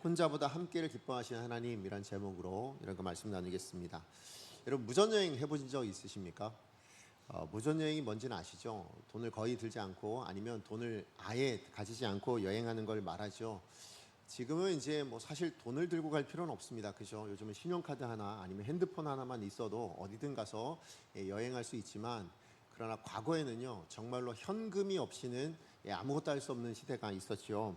혼자보다 함께를 기뻐하시는 하나님이란 제목으로 이런 거 말씀 나누겠습니다. 여러분 무전여행 해보신 적 있으십니까? 무전여행이 뭔지는 아시죠? 돈을 거의 들지 않고 아니면 돈을 아예 가지지 않고 여행하는 걸 말하죠. 지금은 이제 뭐 사실 돈을 들고 갈 필요는 없습니다. 그죠? 요즘은 신용카드 하나 아니면 핸드폰 하나만 있어도 어디든 가서 여행할 수 있지만, 그러나 과거에는요 정말로 현금이 없이는 아무것도 할 수 없는 시대가 있었죠.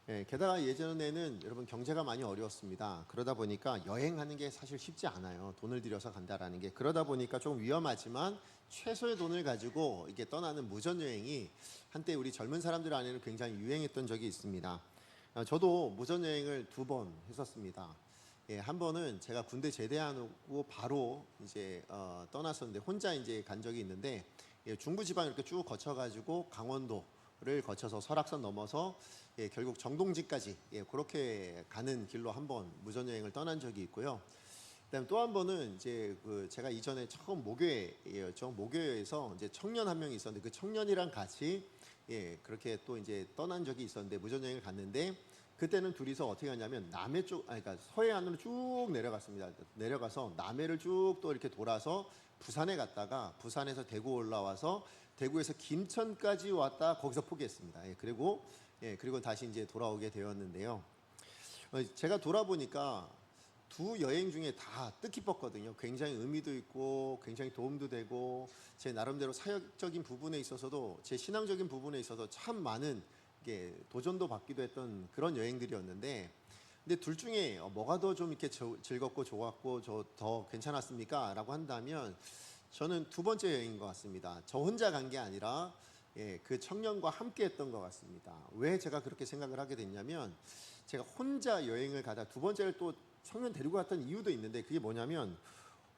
게다가 예전에는 여러분 경제가 많이 어려웠습니다. 그러다 보니까 여행하는 게 사실 쉽지 않아요. 돈을 들여서 간다라는 게. 그러다 보니까 좀 위험하지만 최소의 돈을 가지고 이게 떠나는 무전여행이 한때 우리 젊은 사람들 안에는 굉장히 유행했던 적이 있습니다. 저도 무전여행을 2번 했었습니다. 한 번은 제가 군대 제대하고 바로 이제 떠났었는데 혼자 이제 간 적이 있는데, 중부지방 이렇게 쭉 거쳐가지고 강원도를 거쳐서 설악산 넘어서 결국 정동진까지 그렇게 가는 길로 한번 무전여행을 떠난 적이 있고요. 그다음 또 한 번은 이제 제가 이전에 처음 모교회였죠. 모교회에서 이제 청년 한 명이 있었는데 그 청년이랑 같이 그렇게 또 이제 떠난 적이 있었는데 무전여행을 갔는데, 그때는 둘이서 어떻게 하냐면 남해 쪽, 그러니까 서해안으로 쭉 내려갔습니다. 내려가서 남해를 쭉 또 이렇게 돌아서 부산에 갔다가 부산에서 대구 올라와서 대구에서 김천까지 왔다 거기서 포기했습니다. 그리고 다시 이제 돌아오게 되었는데요. 제가 돌아보니까 두 여행 중에 다 뜻깊었거든요. 굉장히 의미도 있고 굉장히 도움도 되고 제 나름대로 사역적인 부분에 있어서도 제 신앙적인 부분에 있어서 참 많은 도전도 받기도 했던 그런 여행들이었는데, 근데 둘 중에 뭐가 더 좀 이렇게 즐겁고 좋았고 더 괜찮았습니까? 라고 한다면 저는 2번째 여행인 것 같습니다. 저 혼자 간 게 아니라 그 청년과 함께 했던 것 같습니다. 왜 제가 그렇게 생각을 하게 됐냐면, 제가 혼자 여행을 가다 2번째를 또 청년 데리고 갔던 이유도 있는데, 그게 뭐냐면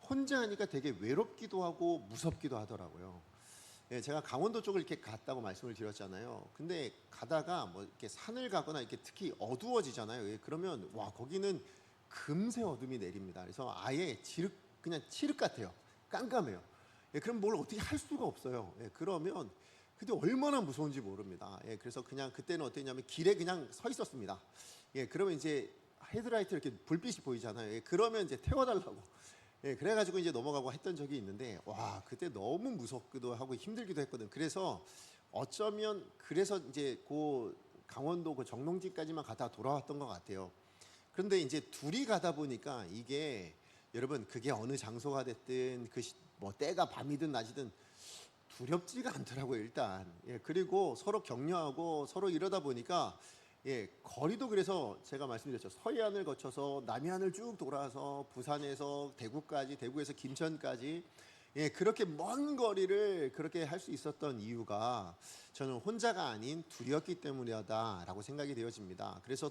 혼자 하니까 되게 외롭기도 하고 무섭기도 하더라고요. 제가 강원도 쪽을 이렇게 갔다고 말씀을 드렸잖아요. 근데 가다가 뭐 이렇게 산을 가거나 이렇게 특히 어두워지잖아요. 그러면 와, 거기는 금세 어둠이 내립니다. 그래서 아예 그냥 칠흑 같아요. 깜깜해요. 그럼 뭘 어떻게 할 수가 없어요. 그러면 근데 얼마나 무서운지 모릅니다. 그래서 그냥 그때는 어땠냐면 길에 그냥 서 있었습니다. 그러면 이제 헤드라이트 이렇게 불빛이 보이잖아요. 그러면 이제 태워달라고. 그래가지고 이제 넘어가고 했던 적이 있는데, 와, 그때 너무 무섭기도 하고 힘들기도 했거든. 그래서 어쩌면 그래서 이제 강원도 정동진까지만 가다 돌아왔던 것 같아요. 그런데 이제 둘이 가다 보니까 이게 여러분, 그게 어느 장소가 됐든 뭐 때가 밤이든 낮이든 두렵지가 않더라고요, 일단. 그리고 서로 격려하고 서로 이러다 보니까 거리도, 그래서 제가 말씀드렸죠. 서해안을 거쳐서 남해안을 쭉 돌아서 부산에서 대구까지, 대구에서 김천까지, 그렇게 먼 거리를 그렇게 할 수 있었던 이유가 저는 혼자가 아닌 둘이었기 때문이다라고 생각이 되어집니다. 그래서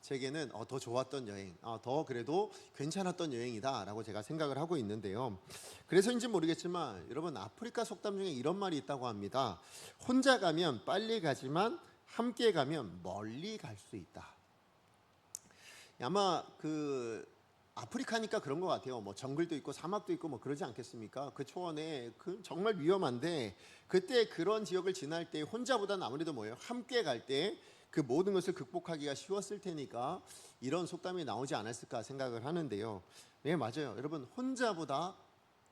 제게는 더 좋았던 여행, 더 그래도 괜찮았던 여행이다라고 제가 생각을 하고 있는데요. 그래서인지 모르겠지만 여러분, 아프리카 속담 중에 이런 말이 있다고 합니다. 혼자 가면 빨리 가지만 함께 가면 멀리 갈 수 있다. 아마 아프리카니까 그런 것 같아요. 뭐 정글도 있고 사막도 있고 뭐 그러지 않겠습니까? 그 초원에 정말 위험한데, 그때 그런 지역을 지날 때 혼자보다는 아무래도 뭐예요? 함께 갈 때 그 모든 것을 극복하기가 쉬웠을 테니까 이런 속담이 나오지 않았을까 생각을 하는데요. 네, 맞아요. 여러분, 혼자보다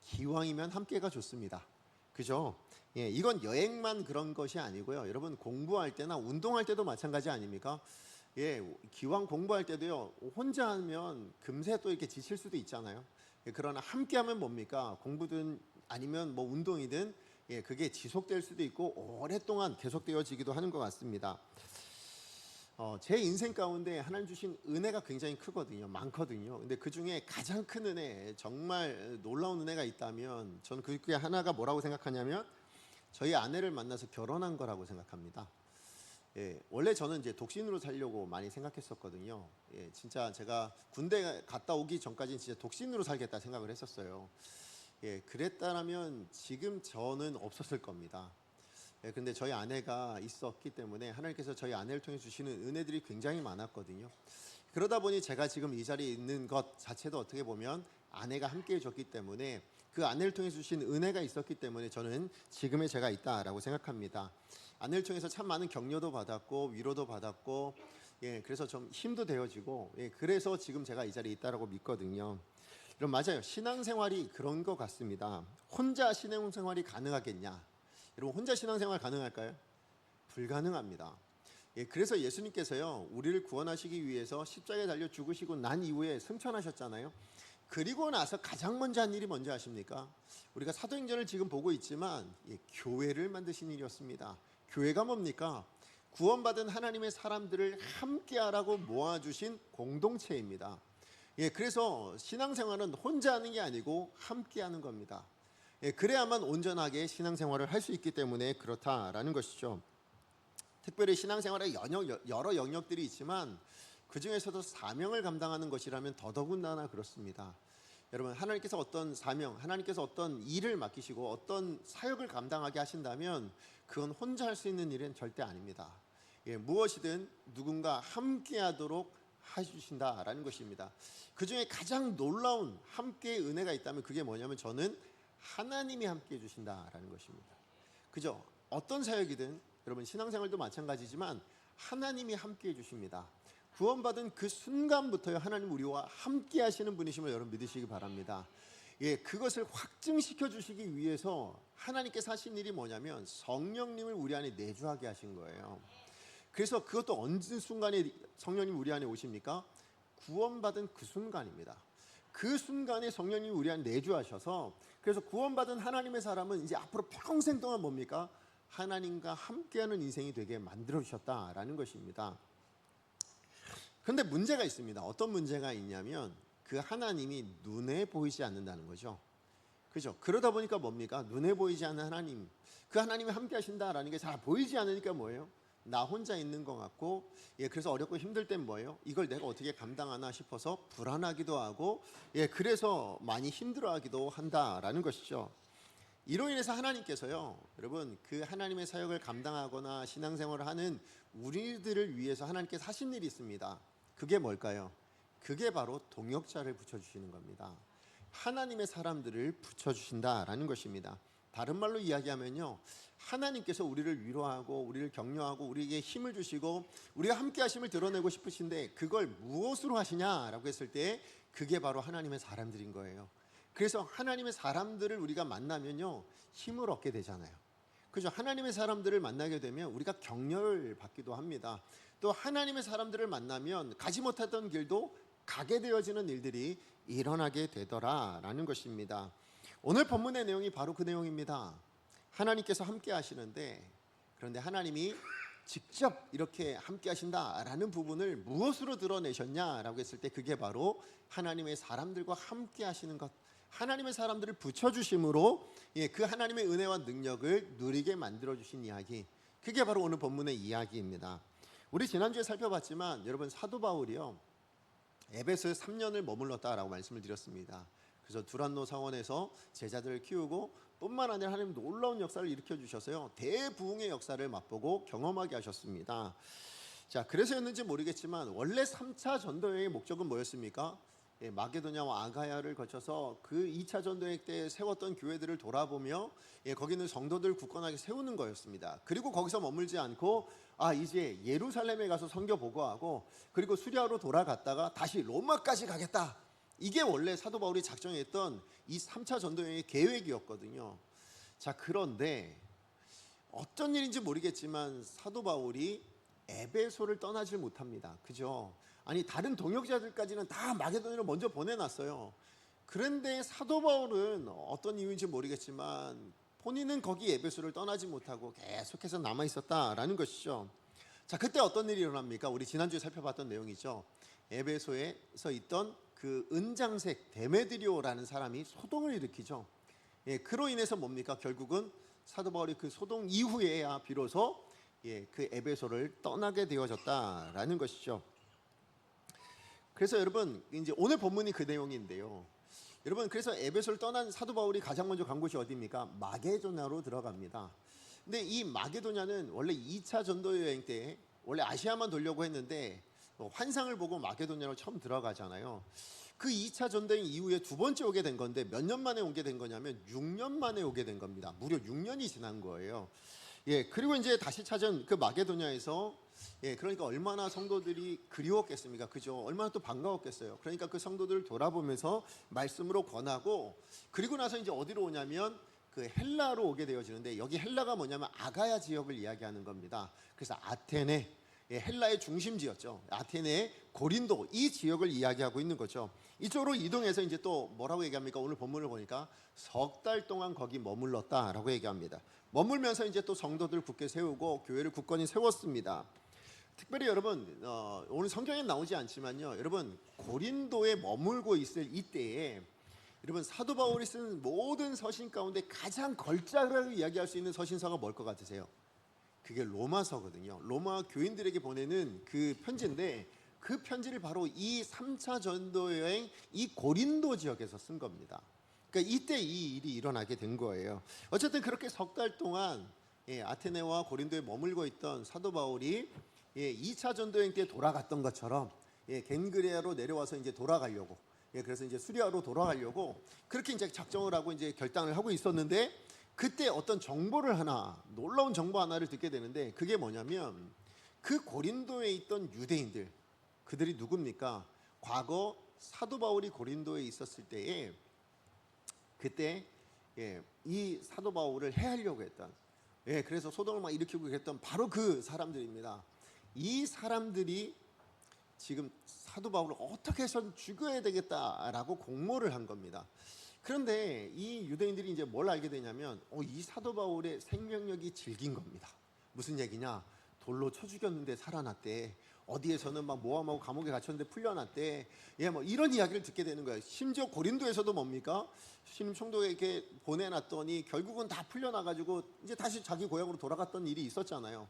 기왕이면 함께가 좋습니다. 그죠? 이건 여행만 그런 것이 아니고요. 여러분, 공부할 때나 운동할 때도 마찬가지 아닙니까? 기왕 공부할 때도요, 혼자 하면 금세 또 이렇게 지칠 수도 있잖아요. 그러나 함께 하면 뭡니까? 공부든 아니면 뭐 운동이든 그게 지속될 수도 있고 오랫동안 계속되어지기도 하는 것 같습니다. 제 인생 가운데 하나님 주신 은혜가 굉장히 크거든요. 많거든요. 근데 그 중에 가장 큰 은혜, 정말 놀라운 은혜가 있다면 저는 그게 하나가 뭐라고 생각하냐면 저희 아내를 만나서 결혼한 거라고 생각합니다. 원래 저는 이제 독신으로 살려고 많이 생각했었거든요. 진짜 제가 군대 갔다 오기 전까지는 진짜 독신으로 살겠다 생각을 했었어요. 그랬다면 지금 저는 없었을 겁니다. 근데 저희 아내가 있었기 때문에 하나님께서 저희 아내를 통해 주시는 은혜들이 굉장히 많았거든요. 그러다 보니 제가 지금 이 자리에 있는 것 자체도 어떻게 보면 아내가 함께 해줬기 때문에, 그 아내를 통해 주신 은혜가 있었기 때문에 저는 지금의 제가 있다라고 생각합니다. 아내를 통해서 참 많은 격려도 받았고 위로도 받았고 그래서 좀 힘도 되어지고, 그래서 지금 제가 이 자리에 있다라고 믿거든요. 그럼 맞아요. 신앙생활이 그런 것 같습니다. 혼자 신앙생활이 가능하겠냐? 여러분, 혼자 신앙생활 가능할까요? 불가능합니다. 그래서 예수님께서요, 우리를 구원하시기 위해서 십자가에 달려 죽으시고 난 이후에 승천하셨잖아요. 그리고 나서 가장 먼저 한 일이 뭔지 아십니까? 우리가 사도행전을 지금 보고 있지만 교회를 만드신 일이었습니다. 교회가 뭡니까? 구원받은 하나님의 사람들을 함께하라고 모아주신 공동체입니다. 그래서 신앙생활은 혼자 하는 게 아니고 함께하는 겁니다. 그래야만 온전하게 신앙생활을 할 수 있기 때문에 그렇다라는 것이죠. 특별히 신앙생활에 여러 영역들이 있지만 그 중에서도 사명을 감당하는 것이라면 더더군다나 그렇습니다. 여러분, 하나님께서 어떤 사명, 하나님께서 어떤 일을 맡기시고 어떤 사역을 감당하게 하신다면 그건 혼자 할 수 있는 일은 절대 아닙니다. 무엇이든 누군가 함께하도록 해주신다라는 것입니다. 그 중에 가장 놀라운 함께의 은혜가 있다면 그게 뭐냐면 저는 하나님이 함께해 주신다라는 것입니다. 그죠? 어떤 사역이든 여러분 신앙생활도 마찬가지지만 하나님이 함께해 주십니다. 구원받은 그 순간부터요 하나님 우리와 함께 하시는 분이심을 여러분 믿으시기 바랍니다. 그것을 확증시켜 주시기 위해서 하나님께서 하신 일이 뭐냐면 성령님을 우리 안에 내주하게 하신 거예요. 그래서 그것도 어느 순간에 성령님 우리 안에 오십니까? 구원받은 그 순간입니다. 그 순간에 성령님이 우리 안에 내주하셔서 그래서 구원받은 하나님의 사람은 이제 앞으로 평생 동안 뭡니까? 하나님과 함께하는 인생이 되게 만들어주셨다라는 것입니다. 그런데 문제가 있습니다. 어떤 문제가 있냐면 그 하나님이 눈에 보이지 않는다는 거죠. 그죠? 그러다 보니까 뭡니까? 눈에 보이지 않는 하나님, 그 하나님이 함께 하신다라는 게 잘 보이지 않으니까 뭐예요? 나 혼자 있는 것 같고, 그래서 어렵고 힘들 땐 뭐예요? 이걸 내가 어떻게 감당하나 싶어서 불안하기도 하고, 그래서 많이 힘들어하기도 한다라는 것이죠. 이로 인해서 하나님께서요, 여러분 그 하나님의 사역을 감당하거나 신앙생활을 하는 우리들을 위해서 하나님께서 하신 일이 있습니다. 그게 뭘까요? 그게 바로 동역자를 붙여주시는 겁니다. 하나님의 사람들을 붙여주신다라는 것입니다. 다른 말로 이야기하면요, 하나님께서 우리를 위로하고 우리를 격려하고 우리에게 힘을 주시고 우리가 함께 하심을 드러내고 싶으신데 그걸 무엇으로 하시냐라고 했을 때 그게 바로 하나님의 사람들인 거예요. 그래서 하나님의 사람들을 우리가 만나면요 힘을 얻게 되잖아요. 그죠? 하나님의 사람들을 만나게 되면 우리가 격려를 받기도 합니다. 또 하나님의 사람들을 만나면 가지 못했던 길도 가게 되어지는 일들이 일어나게 되더라라는 것입니다. 오늘 본문의 내용이 바로 그 내용입니다. 하나님께서 함께 하시는데 그런데 하나님이 직접 이렇게 함께 하신다라는 부분을 무엇으로 드러내셨냐라고 했을 때 그게 바로 하나님의 사람들과 함께 하시는 것, 하나님의 사람들을 붙여주심으로 그 하나님의 은혜와 능력을 누리게 만들어주신 이야기, 그게 바로 오늘 본문의 이야기입니다. 우리 지난주에 살펴봤지만 여러분 사도 바울이요 에베소에 3년을 머물렀다라고 말씀을 드렸습니다. 그래서 두란노 사원에서 제자들을 키우고 뿐만 아니라 하나님 놀라운 역사를 일으켜 주셔서요 대부흥의 역사를 맛보고 경험하게 하셨습니다. 자, 그래서였는지 모르겠지만 원래 3차 전도여행의 목적은 뭐였습니까? 마게도냐와 아가야를 거쳐서 그 2차 전도여행 때 세웠던 교회들을 돌아보며 거기는 성도들 굳건하게 세우는 거였습니다. 그리고 거기서 머물지 않고 이제 예루살렘에 가서 선교 보고하고 그리고 수리아로 돌아갔다가 다시 로마까지 가겠다. 이게 원래 사도 바울이 작정했던 이 3차 전도여행의 계획이었거든요. 자, 그런데 어떤 일인지 모르겠지만 사도 바울이 에베소를 떠나질 못합니다. 그죠? 아니 다른 동역자들까지는 다 마게도냐로 먼저 보내놨어요. 그런데 사도 바울은 어떤 이유인지 모르겠지만 본인은 거기 에베소를 떠나지 못하고 계속해서 남아 있었다라는 것이죠. 자, 그때 어떤 일이 일어납니까? 우리 지난주에 살펴봤던 내용이죠. 에베소에서 있던 그 은장색 데메드리오라는 사람이 소동을 일으키죠. 그로 인해서 뭡니까? 결국은 사도 바울이 그 소동 이후에야 비로소 그 에베소를 떠나게 되어졌다라는 것이죠. 그래서 여러분 이제 오늘 본문이 그 내용인데요. 여러분 그래서 에베소를 떠난 사도 바울이 가장 먼저 간 곳이 어디입니까? 마게도냐로 들어갑니다. 근데 이 마게도냐는 원래 2차 전도 여행 때 원래 아시아만 돌려고 했는데 환상을 보고 마게도냐로 처음 들어가잖아요. 그 2차 전도여행 이후에 두 번째 오게 된 건데 몇 년 만에 오게 된 거냐면 6년 만에 오게 된 겁니다. 무려 6년이 지난 거예요. 그리고 이제 다시 찾은 그 마게도냐에서 예, 그러니까 얼마나 성도들이 그리웠겠습니까? 그죠? 얼마나 또 반가웠겠어요. 그러니까 그 성도들을 돌아보면서 말씀으로 권하고, 그리고 나서 이제 어디로 오냐면 그 헬라로 오게 되어지는데, 여기 헬라가 뭐냐면 아가야 지역을 이야기하는 겁니다. 그래서 아테네, 예, 헬라의 중심지였죠. 아테네, 고린도, 이 지역을 이야기하고 있는 거죠. 이쪽으로 이동해서 이제 또 뭐라고 얘기합니까? 오늘 본문을 보니까 석 달 동안 거기 머물렀다라고 얘기합니다. 머물면서 이제 또 성도들 굳게 세우고 교회를 굳건히 세웠습니다. 특별히 여러분, 오늘 성경에 나오지 않지만요, 여러분 고린도에 머물고 있을 이때에 여러분 사도 바울이 쓴 모든 서신 가운데 가장 걸작으로 이야기할 수 있는 서신서가 뭘 것 같으세요? 그게 로마서거든요. 로마 교인들에게 보내는 그 편지인데, 그 편지를 바로 이 3차 전도 여행 이 고린도 지역에서 쓴 겁니다. 그러니까 이때 이 일이 일어나게 된 거예요. 어쨌든 그렇게 석 달 동안 아테네와 고린도에 머물고 있던 사도 바울이 2차 전도 여행 때 돌아갔던 것처럼 겐그레아로 내려와서 이제 돌아가려고, 그래서 이제 수리아로 돌아가려고 그렇게 이제 작정을 하고 이제 결단을 하고 있었는데, 그때 어떤 정보를 하나, 놀라운 정보 하나를 듣게 되는데, 그게 뭐냐면 그 고린도에 있던 유대인들, 그들이 누굽니까? 과거 사도 바울이 고린도에 있었을 때에 그때 이 사도 바울을 해하려고 했던, 그래서 소동을 막 일으키고 그랬던 바로 그 사람들입니다. 이 사람들이 지금 사도 바울을 어떻게 해서 죽여야 되겠다라고 공모를 한 겁니다. 그런데 이 유대인들이 이제 뭘 알게 되냐면 이 사도 바울의 생명력이 질긴 겁니다. 무슨 얘기냐? 돌로 쳐 죽였는데 살아났대. 어디에서는 막 모함하고 감옥에 갇혔는데 풀려났대. 뭐 이런 이야기를 듣게 되는 거예요. 심지어 고린도에서도 뭡니까? 신임 총독에게 보내놨더니 결국은 다 풀려나가지고 이제 다시 자기 고향으로 돌아갔던 일이 있었잖아요.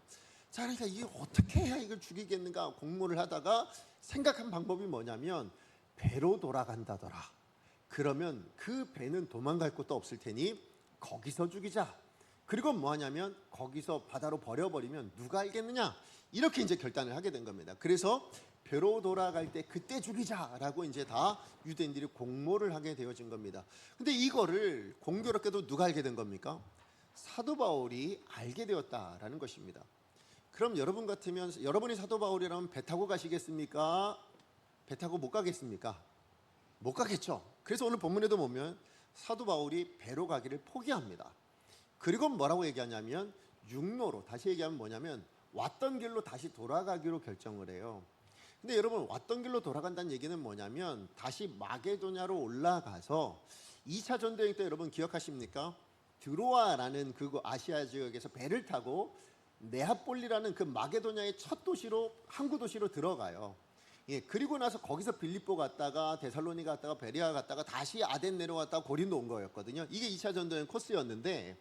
자, 그러니까 이게 어떻게 해야 이걸 죽이겠는가 공모를 하다가 생각한 방법이 뭐냐면 배로 돌아간다더라. 그러면 그 배는 도망갈 곳도 없을 테니 거기서 죽이자. 그리고 뭐 하냐면 거기서 바다로 버려버리면 누가 알겠느냐, 이렇게 이제 결단을 하게 된 겁니다. 그래서 배로 돌아갈 때 그때 죽이자라고 이제 다 유대인들이 공모를 하게 되어진 겁니다. 근데 이거를 공교롭게도 누가 알게 된 겁니까? 사도 바울이 알게 되었다라는 것입니다. 그럼 여러분 같으면, 여러분이 사도 바울이라면 배 타고 가시겠습니까? 배 타고 못 가겠습니까? 못 가겠죠. 그래서 오늘 본문에도 보면 사도 바울이 배로 가기를 포기합니다. 그리고 뭐라고 얘기하냐면 육로로, 다시 얘기하면 뭐냐면 왔던 길로 다시 돌아가기로 결정을 해요. 근데 여러분, 왔던 길로 돌아간다는 얘기는 뭐냐면 다시 마게도냐로 올라가서 2차 전도여행 때 여러분 기억하십니까? 드로아라는 그 아시아 지역에서 배를 타고 네아폴리라는 그 마게도냐의 첫 도시로, 항구 도시로 들어가요. 그리고 나서 거기서 빌립보 갔다가 데살로니 갔다가 베레아 갔다가 다시 아덴 내려갔다가 고린도 온 거였거든요. 이게 2차 전도여행 코스였는데,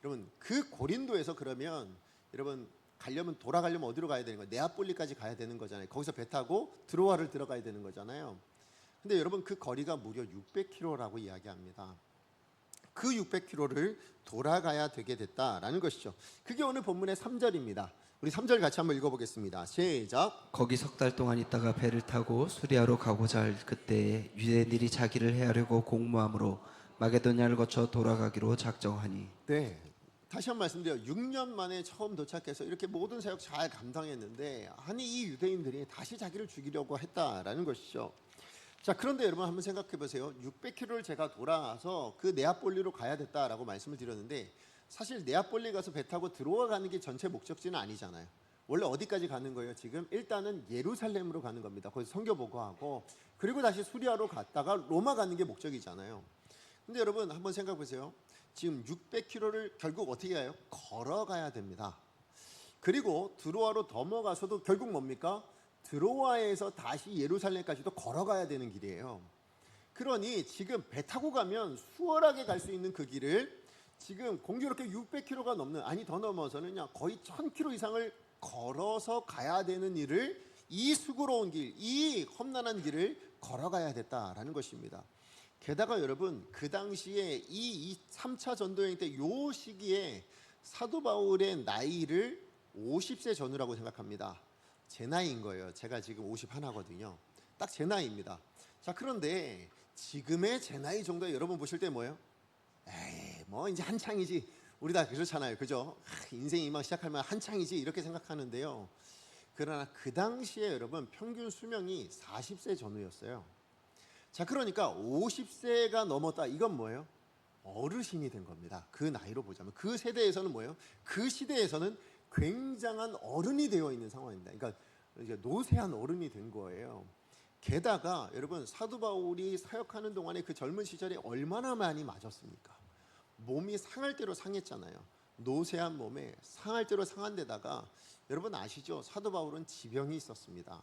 여러분 그 고린도에서 그러면 여러분 돌아가려면 어디로 가야 되는 거예요? 네아폴리까지 가야 되는 거잖아요. 거기서 배 타고 드로아를 들어가야 되는 거잖아요. 근데 여러분 그 거리가 무려 600km라고 이야기합니다. 그 600km를 돌아가야 되게 됐다라는 것이죠. 그게 오늘 본문의 3절입니다. 우리 3절 같이 한번 읽어보겠습니다. 시작. 거기 석 달 동안 있다가 배를 타고 수리아로 가고자 할 그때에 유대인들이 자기를 해하려고 공모함으로 마게도냐를 거쳐 돌아가기로 작정하니. 네, 다시 한 번 말씀드려요. 6년 만에 처음 도착해서 이렇게 모든 사역 잘 감당했는데, 아니 이 유대인들이 다시 자기를 죽이려고 했다라는 것이죠. 자, 그런데 여러분 한번 생각해 보세요. 600km를 제가 돌아와서 그 네아폴리로 가야 됐다라고 말씀을 드렸는데, 사실 네아폴리 가서 배 타고 들어가는 게 전체 목적지는 아니잖아요. 원래 어디까지 가는 거예요? 지금 일단은 예루살렘으로 가는 겁니다. 거기서 선교 보고하고, 그리고 다시 수리아로 갔다가 로마 가는 게 목적이잖아요. 근데 여러분 한번 생각해 보세요. 지금 600km를 결국 어떻게 가요? 걸어가야 됩니다. 그리고 드로아로 넘어가서도 결국 뭡니까? 드로아에서 다시 예루살렘까지도 걸어가야 되는 길이에요. 그러니 지금 배 타고 가면 수월하게 갈 수 있는 그 길을 지금 공교롭게 600km가 넘는, 아니 더 넘어서는요 거의 1000km 이상을 걸어서 가야 되는 일을, 이 수고로운 길, 이 험난한 길을 걸어가야 됐다라는 것입니다. 게다가 여러분 그 당시에 이 3차 전도여행 때 요 시기에 사도 바울의 나이를 50세 전후라고 생각합니다. 제 나이인 거예요. 제가 지금 51거든요. 딱 제 나이입니다. 자, 그런데 지금의 제 나이 정도에 여러분 보실 때 뭐예요? 에이, 뭐 이제 한창이지. 우리 다 그렇잖아요. 그죠? 인생이 막 시작하면 한창이지 이렇게 생각하는데요. 그러나 그 당시에 여러분 평균 수명이 40세 전후였어요. 자, 그러니까 50세가 넘었다. 이건 뭐예요? 어르신이 된 겁니다. 그 나이로 보자면 그 세대에서는 뭐예요? 그 시대에서는 굉장한 어른이 되어 있는 상황입니다. 그러니까 이제 노쇠한 어른이 된 거예요. 게다가 여러분 사도 바울이 사역하는 동안에 그 젊은 시절에 얼마나 많이 맞았습니까? 몸이 상할 대로 상했잖아요. 노쇠한 몸에 상할 대로 상한 데다가 여러분 아시죠? 사도 바울은 지병이 있었습니다.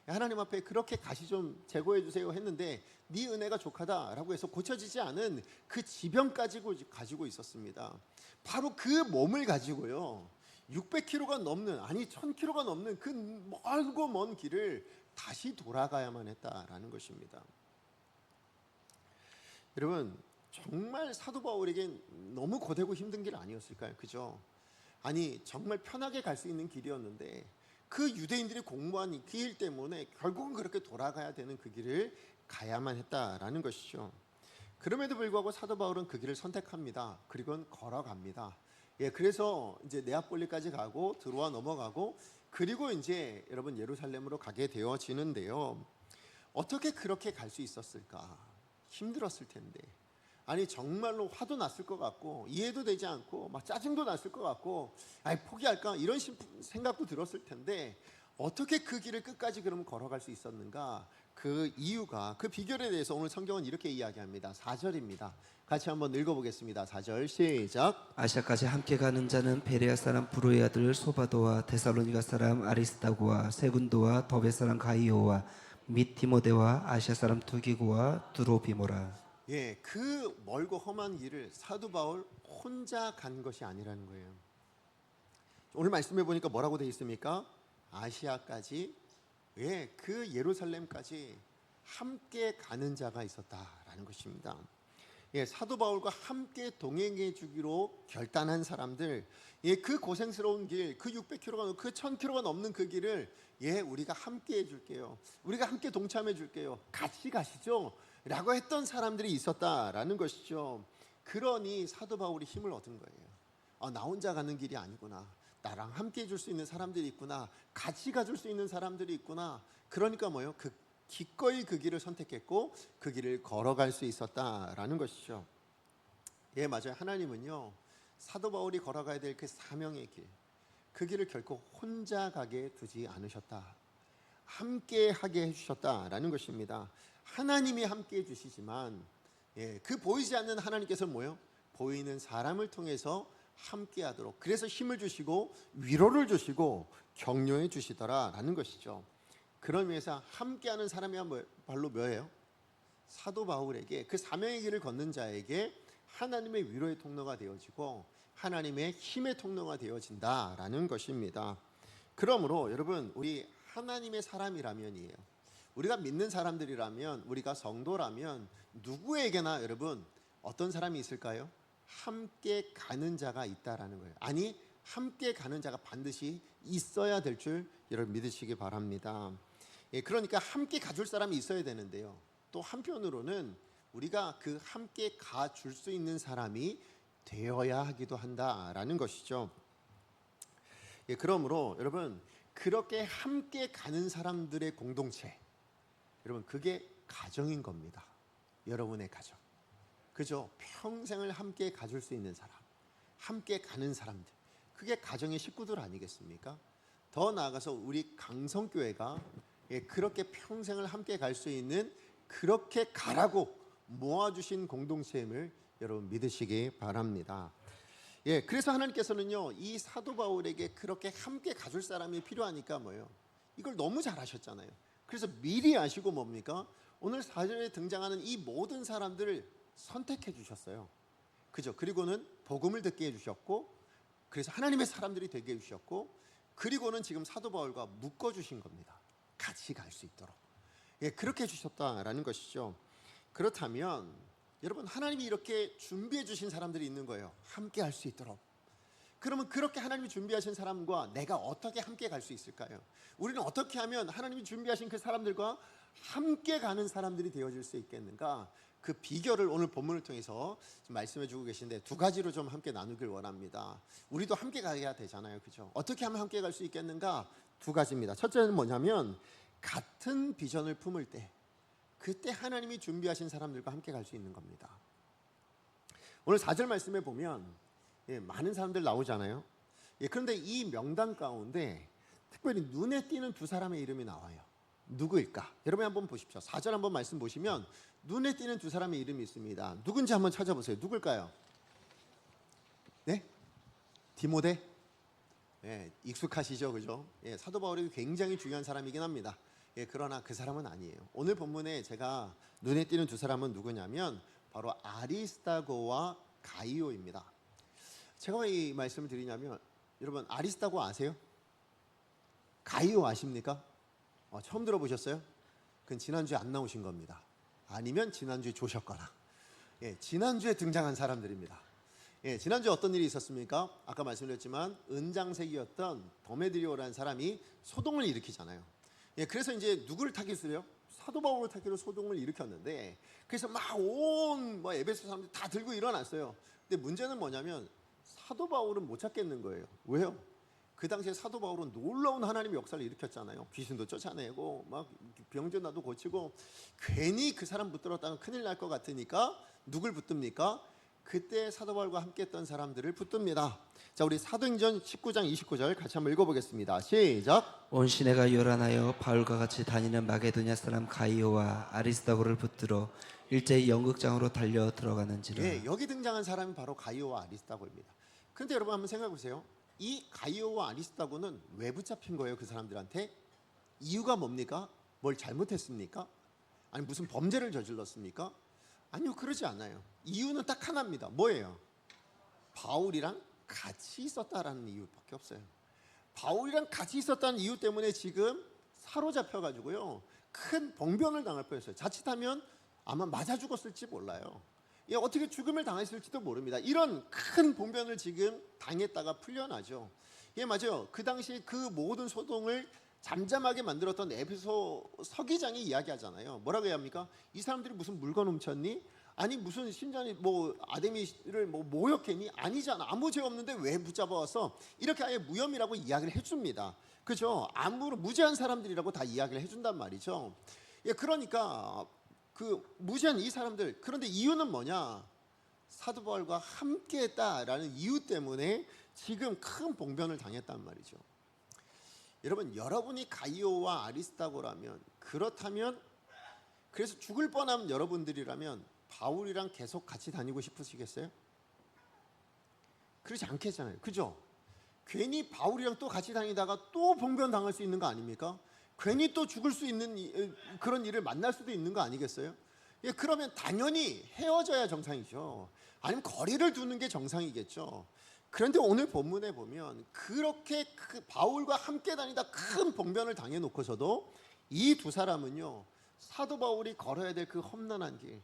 하나님 앞에 그렇게 가시 좀 제거해 주세요 했는데 네 은혜가 족하다라고 해서 고쳐지지 않은 그 지병까지 가지고 있었습니다. 바로 그 몸을 가지고요 600km가 넘는, 아니 1000km가 넘는 그 멀고 먼 길을 다시 돌아가야만 했다라는 것입니다. 여러분 정말 사도 바울에겐 너무 고되고 힘든 길 아니었을까요? 그죠? 아니 정말 편하게 갈 수 있는 길이었는데 그 유대인들이 공모한 이 길 때문에 결국은 그렇게 돌아가야 되는 그 길을 가야만 했다라는 것이죠. 그럼에도 불구하고 사도 바울은 그 길을 선택합니다. 그리고는 걸어갑니다. 예, 그래서 이제 네아폴리까지 가고 드로아 넘어가고 그리고 이제 여러분 예루살렘으로 가게 되어지는데요. 어떻게 그렇게 갈 수 있었을까? 힘들었을 텐데. 아니 정말로 화도 났을 것 같고 이해도 되지 않고 막 짜증도 났을 것 같고 아니 포기할까 이런 생각도 들었을 텐데 어떻게 그 길을 끝까지 그럼 걸어갈 수 있었는가? 그 이유가, 그 비결에 대해서 오늘 성경은 이렇게 이야기합니다. 4절입니다. 같이 한번 읽어보겠습니다. 4절 시작. 아시아까지 함께 가는 자는 베레아 사람 브로의 아들 소바도와 데살로니가 사람 아리스다고와 세군도와 더베 사람 가이오와 및 디모데와 아시아 사람 두기고와 두로비모라. 예, 그 멀고 험한 길을 사도 바울 혼자 간 것이 아니라는 거예요. 오늘 말씀해 보니까 뭐라고 되어 있습니까? 아시아까지, 예, 그 예루살렘까지 함께 가는 자가 있었다라는 것입니다. 예, 사도 바울과 함께 동행해 주기로 결단한 사람들, 예, 그 고생스러운 길, 그 600km가, 그 1000km가 넘는 그 길을 예, 우리가 함께 해줄게요. 우리가 함께 동참해 줄게요. 같이 가시죠. 라고 했던 사람들이 있었다라는 것이죠. 그러니 사도 바울이 힘을 얻은 거예요. 아, 나 혼자 가는 길이 아니구나. 나랑 함께 해줄 수 있는 사람들이 있구나. 같이 가줄 수 있는 사람들이 있구나. 그러니까 뭐예요? 기꺼이 그 길을 선택했고 그 길을 걸어갈 수 있었다라는 것이죠. 예, 맞아요. 하나님은요 사도 바울이 걸어가야 될 그 사명의 길, 그 길을 결코 혼자 가게 두지 않으셨다. 함께 하게 해주셨다라는 것입니다. 하나님이 함께 해주시지만 예, 그 보이지 않는 하나님께서는 뭐예요? 보이는 사람을 통해서 함께 하도록, 그래서 힘을 주시고 위로를 주시고 격려해 주시더라라는 것이죠. 그런 위해서 함께하는 사람이 바로 뭐예요? 사도 바울에게, 그 사명의 길을 걷는 자에게 하나님의 위로의 통로가 되어지고 하나님의 힘의 통로가 되어진다라는 것입니다. 그러므로 여러분 우리 하나님의 사람이라면이에요. 우리가 믿는 사람들이라면, 우리가 성도라면 누구에게나 여러분 어떤 사람이 있을까요? 함께 가는 자가 있다라는 거예요. 아니 함께 가는 자가 반드시 있어야 될 줄 여러분 믿으시기 바랍니다. 예, 그러니까 함께 가줄 사람이 있어야 되는데요. 또 한편으로는 우리가 그 함께 가줄 수 있는 사람이 되어야 하기도 한다라는 것이죠. 예, 그러므로 여러분 그렇게 함께 가는 사람들의 공동체, 여러분 그게 가정인 겁니다. 여러분의 가정. 그죠? 평생을 함께 가줄 수 있는 사람, 함께 가는 사람들, 그게 가정의 식구들 아니겠습니까? 더 나아가서 우리 강성교회가 그렇게 평생을 함께 갈 수 있는, 그렇게 가라고 모아주신 공동체임을 여러분 믿으시기 바랍니다. 예, 그래서 하나님께서는요 이 사도 바울에게 그렇게 함께 가줄 사람이 필요하니까 뭐예요? 이걸 너무 잘하셨잖아요. 그래서 미리 아시고 뭡니까? 오늘 4절에 등장하는 이 모든 사람들을 선택해 주셨어요. 그죠? 그리고는 복음을 듣게 해주셨고, 그래서 하나님의 사람들이 되게 해주셨고, 그리고는 지금 사도 바울과 묶어 주신 겁니다. 같이 갈 수 있도록. 예, 그렇게 해주셨다라는 것이죠. 그렇다면 여러분 하나님이 이렇게 준비해 주신 사람들이 있는 거예요. 함께 할 수 있도록. 그러면 그렇게 하나님이 준비하신 사람과 내가 어떻게 함께 갈 수 있을까요? 우리는 어떻게 하면 하나님이 준비하신 그 사람들과 함께 가는 사람들이 되어질 수 있겠는가? 그 비결을 오늘 본문을 통해서 말씀해 주고 계신데 두 가지로 좀 함께 나누길 원합니다. 우리도 함께 가야 되잖아요. 그죠? 어떻게 하면 함께 갈 수 있겠는가? 두 가지입니다. 첫째는 뭐냐면 같은 비전을 품을 때 그때 하나님이 준비하신 사람들과 함께 갈 수 있는 겁니다. 오늘 4절 말씀에 보면 많은 사람들 나오잖아요. 그런데 이 명단 가운데 특별히 눈에 띄는 두 사람의 이름이 나와요. 누구일까? 여러분 한번 보십시오. 4절 한번 말씀 보시면 눈에 띄는 두 사람의 이름이 있습니다. 누군지 한번 찾아보세요. 누굴까요? 네? 디모데? 익숙하시죠, 그죠? 사도 바울이 굉장히 중요한 사람이긴 합니다. 그러나 그 사람은 아니에요. 오늘 본문에 제가 눈에 띄는 두 사람은 누구냐면 바로 아리스다고와 가이오입니다. 제가 왜 이 말씀을 드리냐면 여러분 아리스다고 아세요? 가이오 아십니까? 처음 들어보셨어요? 그건 지난주에 안 나오신 겁니다. 아니면 지난주에 조셨거나 지난주에 등장한 사람들입니다. 지난주에 어떤 일이 있었습니까? 아까 말씀드렸지만 은장색이었던 더메드리오라는 사람이 소동을 일으키잖아요. 그래서 이제 누구를 타깃으로요? 사도 바울을 타깃으로 소동을 일으켰는데 그래서 막 온 에베소 사람들 다 들고 일어났어요. 근데 문제는 뭐냐면 사도 바울은 못 찾겠는 거예요. 왜요? 그 당시에 사도 바울은 놀라운 하나님의 역사를 일으켰잖아요. 귀신도 쫓아내고 막 병든 나도 고치고 괜히 그 사람 붙들었다가 큰일 날 것 같으니까 누굴 붙듭니까? 그때 사도 바울과 함께 했던 사람들을 붙듭니다. 자, 우리 사도행전 19장 29절 같이 한번 읽어보겠습니다. 시작. 온 시내가 요란하여 바울과 같이 다니는 마게도냐 사람 가이오와 아리스다고를 붙들어 일제히 연극장으로 달려 들어가는지라. 여기 등장한 사람이 바로 가이오와 아리스다고입니다. 그런데 여러분 한번 생각해 보세요. 이 가이오와 아리스다고는 왜 붙잡힌 거예요? 그 사람들한테 이유가 뭡니까? 뭘 잘못했습니까? 아니 무슨 범죄를 저질렀습니까? 아니요, 그러지 않아요. 이유는 딱 하나입니다. 뭐예요? 바울이랑 같이 있었다라는 이유밖에 없어요. 바울이랑 같이 있었다는 이유 때문에 지금 사로잡혀 가지고요 큰 봉변을 당할 뻔했어요. 자칫하면 아마 맞아 죽었을지 몰라요. 어떻게 죽음을 당했을지도 모릅니다. 이런 큰 봉변을 지금 당했다가 풀려나죠. 맞아요. 그 당시 그 모든 소동을 잠잠하게 만들었던 에베소 서기장이 이야기하잖아요. 뭐라고 해야 합니까? 이 사람들이 무슨 물건 훔쳤니? 아니 무슨 신전이 아데미를 모욕했니? 아니잖아. 아무 죄 없는데 왜 붙잡아와서 이렇게 아예 무혐의라고 이야기를 해줍니다. 그죠? 아무런 무죄한 사람들이라고 다 이야기를 해준단 말이죠. 그러니까 그 무죄한 이 사람들, 그런데 이유는 뭐냐? 사도 바울과 함께했다라는 이유 때문에 지금 큰 봉변을 당했단 말이죠. 여러분, 여러분이 가이오와 아리스다고라면, 그렇다면 그래서 죽을 뻔한 여러분들이라면 바울이랑 계속 같이 다니고 싶으시겠어요? 그렇지 않겠잖아요. 그죠? 괜히 바울이랑 또 같이 다니다가 또 봉변 당할 수 있는 거 아닙니까? 괜히 또 죽을 수 있는 그런 일을 만날 수도 있는 거 아니겠어요? 그러면 당연히 헤어져야 정상이죠. 아니면 거리를 두는 게 정상이겠죠. 그런데 오늘 본문에 보면 그렇게 바울과 함께 다니다 큰 봉변을 당해놓고서도 이 두 사람은요 사도 바울이 걸어야 될 그 험난한 길,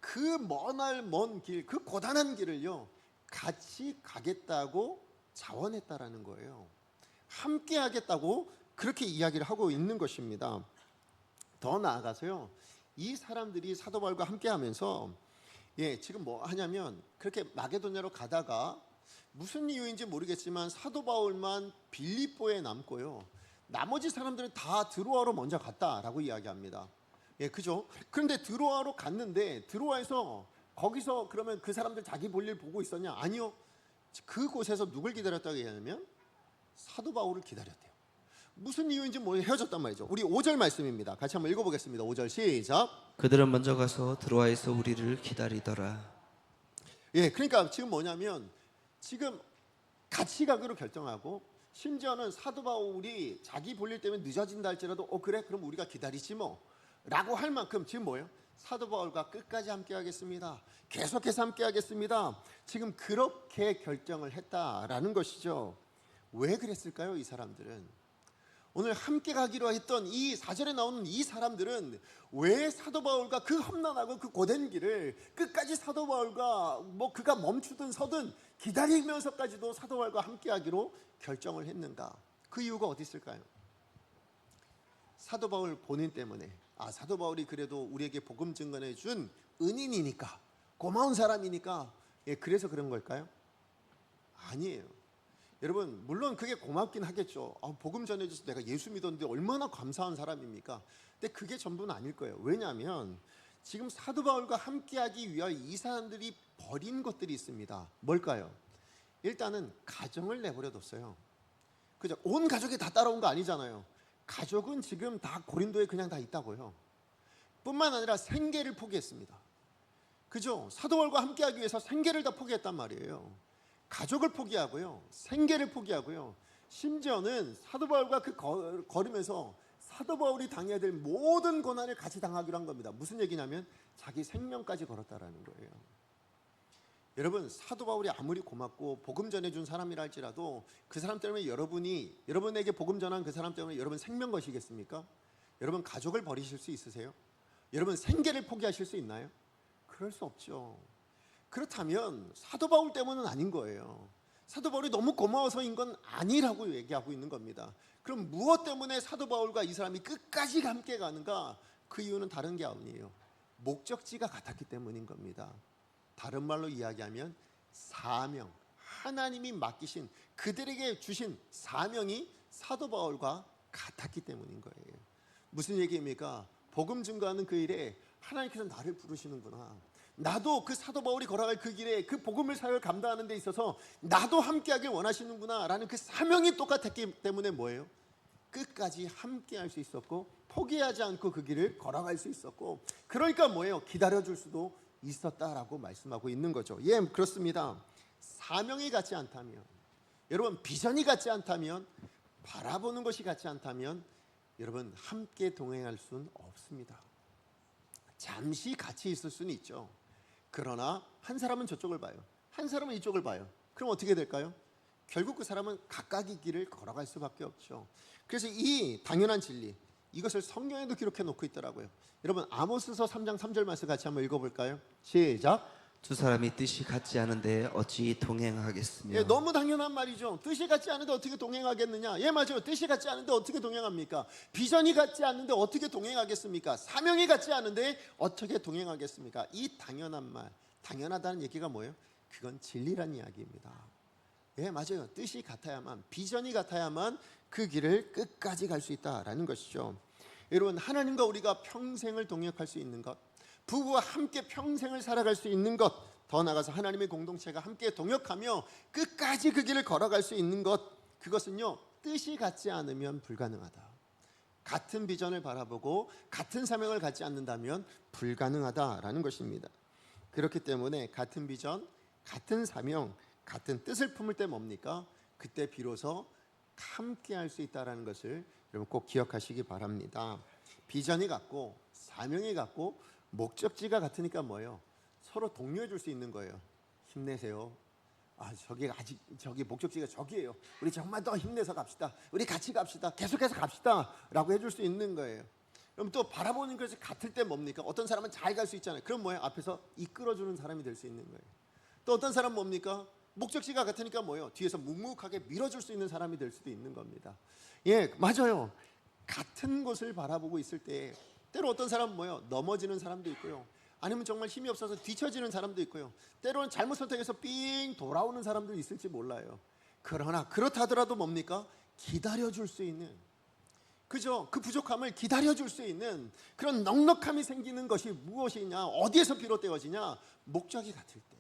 그 먼 길, 그 고단한 길을요 같이 가겠다고 자원했다라는 거예요. 함께 하겠다고 그렇게 이야기를 하고 있는 것입니다. 더 나아가서요 이 사람들이 사도 바울과 함께 하면서 지금 뭐 하냐면 그렇게 마게도냐로 가다가 무슨 이유인지 모르겠지만 사도 바울만 빌립보에 남고요 나머지 사람들은 다 드로아로 먼저 갔다라고 이야기합니다. 그죠? 그런데 드로아로 갔는데 드로아에서 거기서 그러면 그 사람들 자기 볼일 보고 있었냐? 아니요. 그곳에서 누굴 기다렸다고 얘기하냐면 사도 바울을 기다렸대요. 무슨 이유인지 헤어졌단 말이죠. 우리 5절 말씀입니다. 같이 한번 읽어보겠습니다. 5절 시작. 그들은 먼저 가서 드로아에서 우리를 기다리더라. 그러니까 지금 뭐냐면 지금 같이 가기로 결정하고 심지어는 사도 바울이 자기 볼일 때문에 늦어진다 할지라도 그래 그럼 우리가 기다리지 뭐 라고 할 만큼 지금 뭐예요? 사도 바울과 끝까지 함께 하겠습니다. 계속해서 함께 하겠습니다. 지금 그렇게 결정을 했다라는 것이죠. 왜 그랬을까요? 이 사람들은 오늘 함께 가기로 했던 이 4절에 나오는 이 사람들은 왜 사도 바울과 그 험난하고 그 고된 길을 끝까지 사도 바울과 그가 멈추든 서든 기다리면서까지도 사도 바울과 함께 하기로 결정을 했는가? 그 이유가 어디 있을까요? 사도 바울 본인 때문에 사도 바울이 그래도 우리에게 복음 증거해 준 은인이니까 고마운 사람이니까 그래서 그런 걸까요? 아니에요. 여러분 물론 그게 고맙긴 하겠죠. 복음 전해줘서 내가 예수 믿었는데 얼마나 감사한 사람입니까? 근데 그게 전부는 아닐 거예요. 왜냐하면 지금 사도 바울과 함께하기 위하여 이 사람들이 버린 것들이 있습니다. 뭘까요? 일단은 가정을 내버려뒀어요. 그죠? 온 가족이 다 따라온 거 아니잖아요. 가족은 지금 다 고린도에 그냥 다 있다고요. 뿐만 아니라 생계를 포기했습니다. 그죠? 사도 바울과 함께하기 위해서 생계를 다 포기했단 말이에요. 가족을 포기하고요, 생계를 포기하고요, 심지어는 사도 바울과 걸으면서 사도 바울이 당해야 될 모든 고난을 같이 당하기로 한 겁니다. 무슨 얘기냐면 자기 생명까지 걸었다라는 거예요. 여러분 사도 바울이 아무리 고맙고 복음 전해준 사람이라 할지라도 그 사람 때문에 여러분에게 복음 전한 그 사람 때문에 여러분 생명 거시겠습니까? 여러분 가족을 버리실 수 있으세요? 여러분 생계를 포기하실 수 있나요? 그럴 수 없죠. 그렇다면 사도 바울 때문은 아닌 거예요. 사도 바울이 너무 고마워서인 건 아니라고 얘기하고 있는 겁니다. 그럼 무엇 때문에 사도 바울과 이 사람이 끝까지 함께 가는가? 그 이유는 다른 게 아니에요. 목적지가 같았기 때문인 겁니다. 다른 말로 이야기하면 사명, 하나님이 맡기신 그들에게 주신 사명이 사도 바울과 같았기 때문인 거예요. 무슨 얘기입니까? 복음 증거하는 그 일에 하나님께서 나를 부르시는구나. 나도 그 사도 바울이 걸어갈 그 길에 그 복음을 사역을 감당하는 데 있어서 나도 함께하길 원하시는구나 라는 그 사명이 똑같았기 때문에 뭐예요? 끝까지 함께할 수 있었고 포기하지 않고 그 길을 걸어갈 수 있었고, 그러니까 뭐예요? 기다려줄 수도 있었다라고 말씀하고 있는 거죠. 예, 그렇습니다. 사명이 같지 않다면, 여러분 비전이 같지 않다면, 바라보는 것이 같지 않다면 여러분 함께 동행할 수는 없습니다. 잠시 같이 있을 수는 있죠. 그러나 한 사람은 저쪽을 봐요, 한 사람은 이쪽을 봐요. 그럼 어떻게 될까요? 결국 그 사람은 각각의 길을 걸어갈 수밖에 없죠. 그래서 이 당연한 진리, 이것을 성경에도 기록해 놓고 있더라고요. 여러분 아모스서 3장 3절 말씀 같이 한번 읽어볼까요? 시작. 두 사람이 뜻이 같지 않은데 어찌 동행하겠으며. 예, 너무 당연한 말이죠. 뜻이 같지 않은데 어떻게 동행하겠느냐? 예, 맞아요. 뜻이 같지 않은데 어떻게 동행합니까? 비전이 같지 않은데 어떻게 동행하겠습니까? 사명이 같지 않은데 어떻게 동행하겠습니까? 이 당연한 말, 당연하다는 얘기가 뭐예요? 그건 진리란 이야기입니다. 예, 맞아요. 뜻이 같아야만, 비전이 같아야만 그 길을 끝까지 갈 수 있다라는 것이죠. 여러분, 하나님과 우리가 평생을 동역할 수 있는 것, 부부와 함께 평생을 살아갈 수 있는 것, 더 나아가서 하나님의 공동체가 함께 동역하며 끝까지 그 길을 걸어갈 수 있는 것, 그것은요 뜻이 같지 않으면 불가능하다. 같은 비전을 바라보고 같은 사명을 갖지 않는다면 불가능하다라는 것입니다. 그렇기 때문에 같은 비전, 같은 사명, 같은 뜻을 품을 때 뭡니까? 그때 비로소 함께 할 수 있다는 것을 여러분 꼭 기억하시기 바랍니다. 비전이 같고 사명이 같고 목적지가 같으니까 뭐예요? 서로 독려해 줄 수 있는 거예요. 힘내세요. 저기 목적지가 저기예요. 우리 정말 더 힘내서 갑시다. 우리 같이 갑시다. 계속해서 갑시다. 라고 해줄 수 있는 거예요. 그럼 또 바라보는 것이 같을 때 뭡니까? 어떤 사람은 잘 갈 수 있잖아요. 그럼 뭐예요? 앞에서 이끌어주는 사람이 될 수 있는 거예요. 또 어떤 사람은 뭡니까? 목적지가 같으니까 뭐예요? 뒤에서 묵묵하게 밀어줄 수 있는 사람이 될 수도 있는 겁니다. 예, 맞아요. 같은 곳을 바라보고 있을 때 때로 어떤 사람은 뭐예요? 넘어지는 사람도 있고요. 아니면 정말 힘이 없어서 뒤처지는 사람도 있고요. 때로는 잘못 선택해서 삥 돌아오는 사람도 있을지 몰라요. 그러나 그렇다 하더라도 뭡니까? 기다려줄 수 있는, 그죠? 그 부족함을 기다려줄 수 있는 그런 넉넉함이 생기는 것이 무엇이냐? 어디에서 비롯되어지냐? 목적이 같을 때,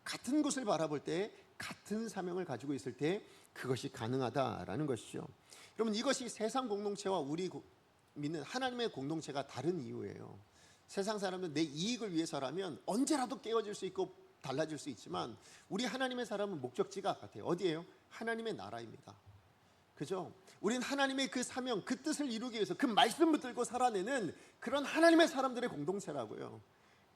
같은 곳을 바라볼 때, 같은 사명을 가지고 있을 때 그것이 가능하다라는 것이죠. 여러분, 이것이 세상 공동체와 우리 믿는 하나님의 공동체가 다른 이유예요. 세상 사람은 내 이익을 위해서라면 언제라도 깨어질 수 있고 달라질 수 있지만, 우리 하나님의 사람은 목적지가 같아요. 어디예요? 하나님의 나라입니다. 그죠? 우린 하나님의 그 사명, 그 뜻을 이루기 위해서 그 말씀을 들고 살아내는 그런 하나님의 사람들의 공동체라고요.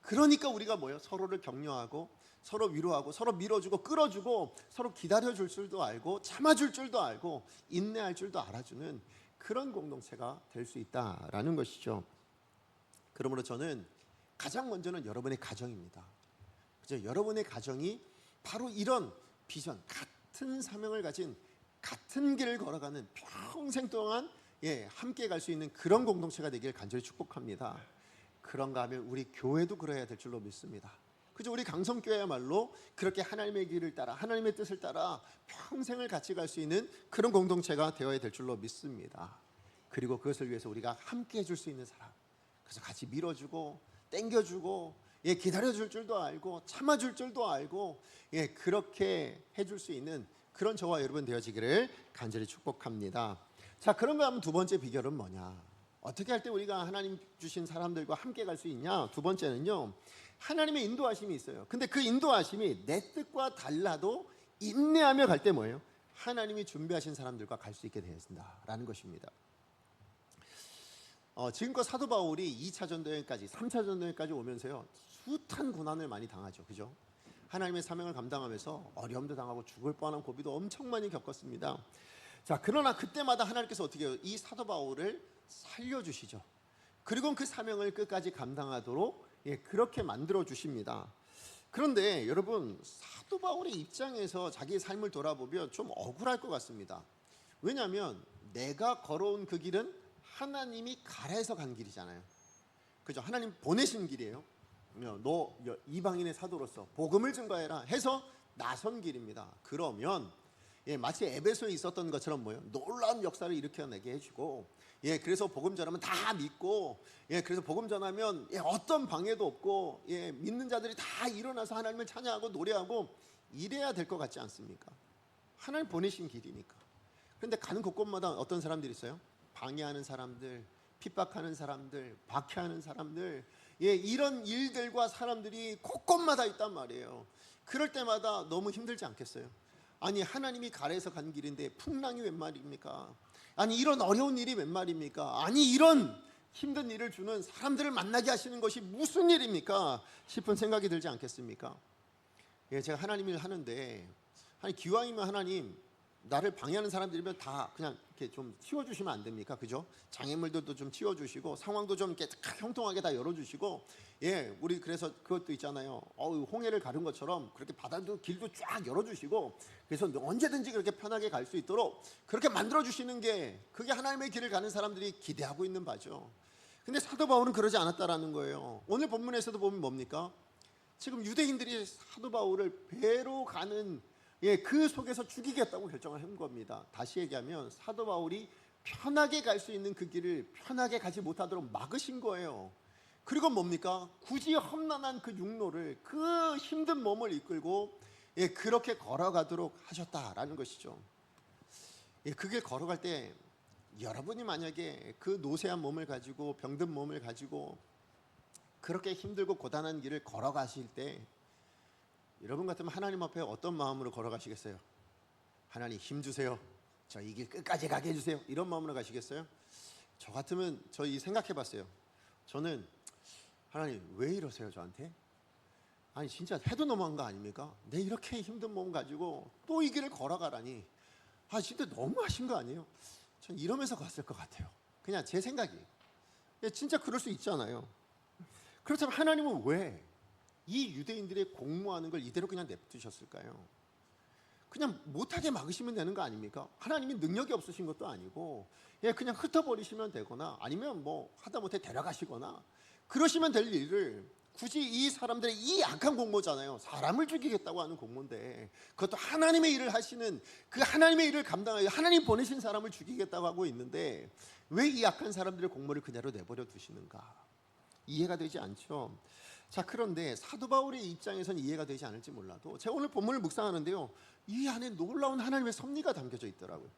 그러니까 우리가 뭐예요? 서로를 격려하고 서로 위로하고 서로 밀어주고 끌어주고 서로 기다려줄 줄도 알고 참아줄 줄도 알고 인내할 줄도 알아주는 그런 공동체가 될 수 있다라는 것이죠. 그러므로 저는 가장 먼저는 여러분의 가정입니다. 그죠? 여러분의 가정이 바로 이런 비전, 같은 사명을 가진, 같은 길을 걸어가는, 평생 동안 함께 갈 수 있는 그런 공동체가 되기를 간절히 축복합니다. 그런가 하면 우리 교회도 그래야 될 줄로 믿습니다. 그죠? 우리 강성교회야말로 그렇게 하나님의 길을 따라 하나님의 뜻을 따라 평생을 같이 갈 수 있는 그런 공동체가 되어야 될 줄로 믿습니다. 그리고 그것을 위해서 우리가 함께 해줄 수 있는 사람, 그래서 같이 밀어주고 땡겨주고 기다려줄 줄도 알고 참아줄 줄도 알고 그렇게 해줄 수 있는 그런 저와 여러분 되어지기를 간절히 축복합니다. 자, 그런가 하면 두 번째 비결은 뭐냐? 어떻게 할 때 우리가 하나님 주신 사람들과 함께 갈 수 있냐? 두 번째는요, 하나님의 인도하심이 있어요. 근데 그 인도하심이 내 뜻과 달라도 인내하며 갈 때 뭐예요? 하나님이 준비하신 사람들과 갈 수 있게 되어진다라는 것입니다. 지금껏 사도 바울이 2차 전도여행까지 3차 전도여행까지 오면서요, 숱한 고난을 많이 당하죠. 그죠? 하나님의 사명을 감당하면서 어려움도 당하고 죽을 뻔한 고비도 엄청 많이 겪었습니다. 자, 그러나 그때마다 하나님께서 어떻게 해요? 이 사도 바울을 살려주시죠. 그리고 그 사명을 끝까지 감당하도록 그렇게 만들어 주십니다. 그런데 여러분, 사도 바울의 입장에서 자기의 삶을 돌아보면 좀 억울할 것 같습니다. 왜냐하면 내가 걸어온 그 길은 하나님이 가라해서 간 길이잖아요. 그죠? 하나님 보내신 길이에요. 너 이방인의 사도로서 복음을 증거해라 해서 나선 길입니다. 그러면 마치 에베소에 있었던 것처럼 뭐예요? 놀라운 역사를 일으켜내게 해주고 그래서 복음 전하면 다 믿고 그래서 복음 전하면 어떤 방해도 없고 믿는 자들이 다 일어나서 하나님을 찬양하고 노래하고 이래야 될 것 같지 않습니까? 하나님 보내신 길이니까. 그런데 가는 곳곳마다 어떤 사람들이 있어요? 방해하는 사람들, 핍박하는 사람들, 박해하는 사람들, 이런 일들과 사람들이 곳곳마다 있단 말이에요. 그럴 때마다 너무 힘들지 않겠어요? 아니, 하나님이 가래에서 간 길인데 풍랑이 웬 말입니까? 아니, 이런 어려운 일이 웬 말입니까? 아니, 이런 힘든 일을 주는 사람들을 만나게 하시는 것이 무슨 일입니까? 싶은 생각이 들지 않겠습니까? 제가 하나님 일 하는데, 아니, 기왕이면 하나님 나를 방해하는 사람들이면 다 그냥 이렇게 좀 치워주시면 안 됩니까? 그죠? 장애물들도 좀 치워주시고 상황도 좀 이렇게 형통하게 다 열어주시고 우리 그래서 그것도 있잖아요. 홍해를 가른 것처럼 그렇게 바다도 길도 쫙 열어주시고 그래서 언제든지 그렇게 편하게 갈 수 있도록 그렇게 만들어주시는 게 그게 하나님의 길을 가는 사람들이 기대하고 있는 바죠. 근데 사도 바울은 그러지 않았다라는 거예요. 오늘 본문에서도 보면 뭡니까? 지금 유대인들이 사도 바울을 배로 가는 그 속에서 죽이겠다고 결정을 한 겁니다. 다시 얘기하면 사도 바울이 편하게 갈 수 있는 그 길을 편하게 가지 못하도록 막으신 거예요. 그리고 뭡니까? 굳이 험난한 그 육로를 그 힘든 몸을 이끌고 그렇게 걸어가도록 하셨다라는 것이죠. 그 길 걸어갈 때 여러분이 만약에 그 노쇠한 몸을 가지고 병든 몸을 가지고 그렇게 힘들고 고단한 길을 걸어가실 때 여러분 같으면 하나님 앞에 어떤 마음으로 걸어가시겠어요? 하나님 힘 주세요. 저 이 길 끝까지 가게 해주세요. 이런 마음으로 가시겠어요? 저 같으면 저희 생각해봤어요. 저는 하나님 왜 이러세요 저한테? 아니 진짜 해도 너무한 거 아닙니까? 내 이렇게 힘든 몸 가지고 또 이 길을 걸어가라니. 진짜 너무하신 거 아니에요? 전 이러면서 갔을 것 같아요. 그냥 제 생각이. 진짜 그럴 수 있잖아요. 그렇다면 하나님은 왜 이 유대인들의 공모하는 걸 이대로 그냥 냅두셨을까요? 그냥 못하게 막으시면 되는 거 아닙니까? 하나님이 능력이 없으신 것도 아니고 그냥 흩어버리시면 되거나 아니면 뭐 하다못해 데려가시거나 그러시면 될 일을 굳이 이 사람들의 이 악한 공모잖아요. 사람을 죽이겠다고 하는 공모인데 그것도 하나님의 일을 하시는 그 하나님의 일을 감당하여 하나님 보내신 사람을 죽이겠다고 하고 있는데 왜 이 악한 사람들의 공모를 그대로 내버려 두시는가? 이해가 되지 않죠. 자, 그런데 사도 바울의 입장에서는 이해가 되지 않을지 몰라도 제가 오늘 본문을 묵상하는데요, 이 안에 놀라운 하나님의 섭리가 담겨져 있더라고요.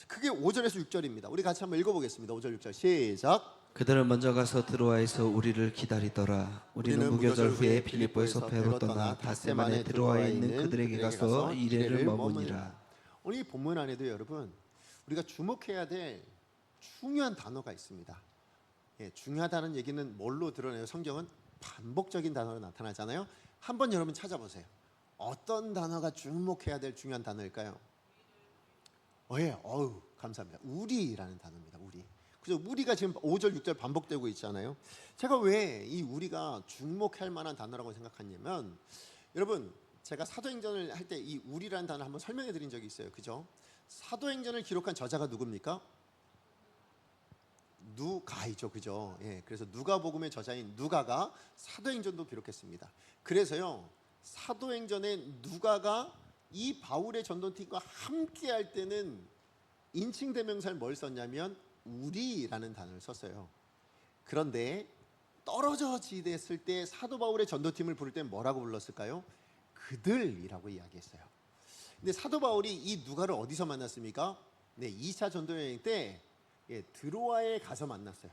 그게 5절에서 6절입니다. 우리 같이 한번 읽어보겠습니다. 5절 6절 시작. 그들은 먼저 가서 드로아에서 우리를 기다리더라. 우리는 무교절 후에 빌립보에서 배로 떠나 닷새만에 드로아에 있는 그들에게 가서 이레를 머무니라. 오늘 이 본문 안에도 여러분 우리가 주목해야 될 중요한 단어가 있습니다. 중요하다는 얘기는 뭘로 드러내요? 성경은 반복적인 단어로 나타나잖아요. 한번 여러분 찾아보세요. 어떤 단어가 주목해야 될 중요한 단어일까요? 감사합니다. 우리라는 단어입니다. 우리. 그죠? 우리가 지금 5절, 6절 반복되고 있잖아요. 제가 왜 이 우리가 주목할 만한 단어라고 생각하냐면 여러분 제가 사도행전을 할 때 이 우리라는 단어 한번 설명해 드린 적이 있어요. 그죠? 사도행전을 기록한 저자가 누굽니까? 누가이죠, 그죠? 예, 그래서 누가복음의 저자인 누가가 사도행전도 기록했습니다. 그래서요, 사도행전에 누가가 이 바울의 전도팀과 함께할 때는 인칭 대명사를 뭘 썼냐면 우리라는 단어를 썼어요. 그런데 떨어져 지냈을 때 사도 바울의 전도팀을 부를 때 뭐라고 불렀을까요? 그들이라고 이야기했어요. 근데 사도 바울이 이 누가를 어디서 만났습니까? 네, 2차 전도 여행 때 드로아에 가서 만났어요.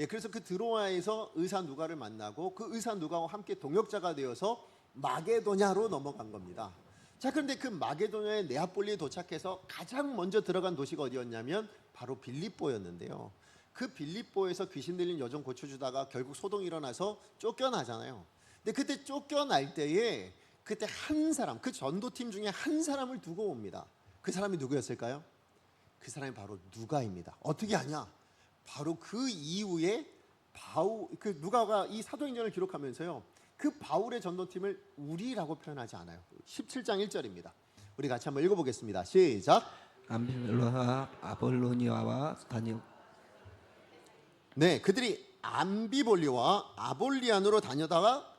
그래서 그 드로아에서 의사 누가를 만나고 그 의사 누가와 함께 동역자가 되어서 마게도냐로 넘어간 겁니다. 자, 그런데 그 마게도냐의 네아폴리에 도착해서 가장 먼저 들어간 도시가 어디였냐면 바로 빌립보였는데요. 그 빌립보에서 귀신 들린 여종 고쳐주다가 결국 소동이 일어나서 쫓겨나잖아요. 근데 그때 쫓겨날 때에 그때 한 사람, 그 전도팀 중에 한 사람을 두고 옵니다. 그 사람이 누구였을까요? 그 사람이 바로 누가입니다. 어떻게 하냐? 바로 그 이후에 그 누가가 이 사도행전을 기록하면서요, 그 바울의 전도팀을 우리라고 표현하지 않아요. 17장 1절입니다. 우리 같이 한번 읽어보겠습니다. 시작. 암빌로와 아볼로니아와 다니. 네, 그들이 암비볼리와 아볼리안으로 다녀다가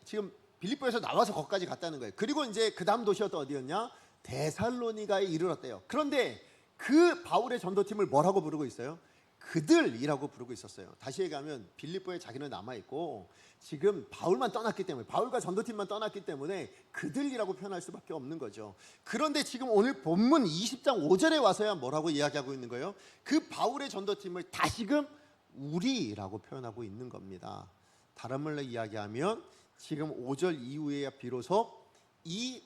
지금 빌립보에서 나와서 거기까지 갔다는 거예요. 그리고 이제 그 다음 도시였던 어디였냐? 데살로니가에 이르렀대요. 그런데 그 바울의 전도팀을 뭐라고 부르고 있어요? 그들이라고 부르고 있었어요. 다시 얘기하면 빌립보에 자기는 남아있고 지금 바울만 떠났기 때문에, 바울과 전도팀만 떠났기 때문에 그들이라고 표현할 수밖에 없는 거죠. 그런데 지금 오늘 본문 20장 5절에 와서야 뭐라고 이야기하고 있는 거예요? 그 바울의 전도팀을 다시금 우리라고 표현하고 있는 겁니다. 다른 말로 이야기하면 지금 5절 이후에야 비로소 이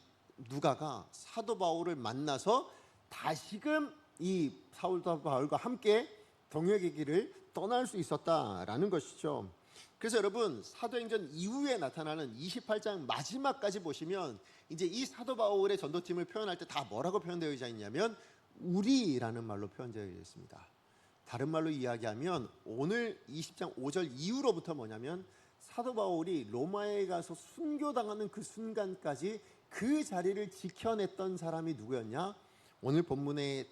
누가가 사도 바울을 만나서 다시금 이 사도 바울과 함께 동역의 길을 떠날 수 있었다라는 것이죠. 그래서 여러분, 사도행전 이후에 나타나는 28장 마지막까지 보시면 이제 이 사도 바울의 전도팀을 표현할 때 다 뭐라고 표현되어 있냐면 우리라는 말로 표현되어 있습니다. 다른 말로 이야기하면 오늘 20장 5절 이후로부터 뭐냐면 사도 바울이 로마에 가서 순교당하는 그 순간까지 그 자리를 지켜냈던 사람이 누구였냐? 오늘 본문에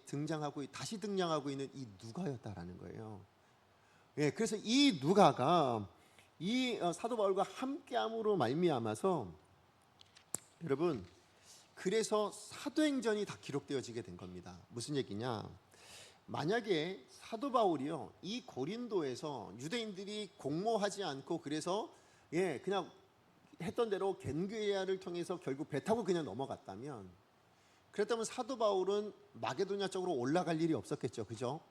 다시 등장하고 있는 이 누가였다라는 거예요. 그래서 이 누가가 이 사도 바울과 함께함으로 말미암아서 여러분, 그래서 사도행전이 다 기록되어지게 된 겁니다. 무슨 얘기냐? 만약에 사도 바울이요, 이 고린도에서 유대인들이 공모하지 않고 그래서 그냥 했던 대로 겐그레아를 통해서 결국 배 타고 그냥 넘어갔다면, 그랬다면 사도 바울은 마게도냐 쪽으로 올라갈 일이 없었겠죠, 그죠?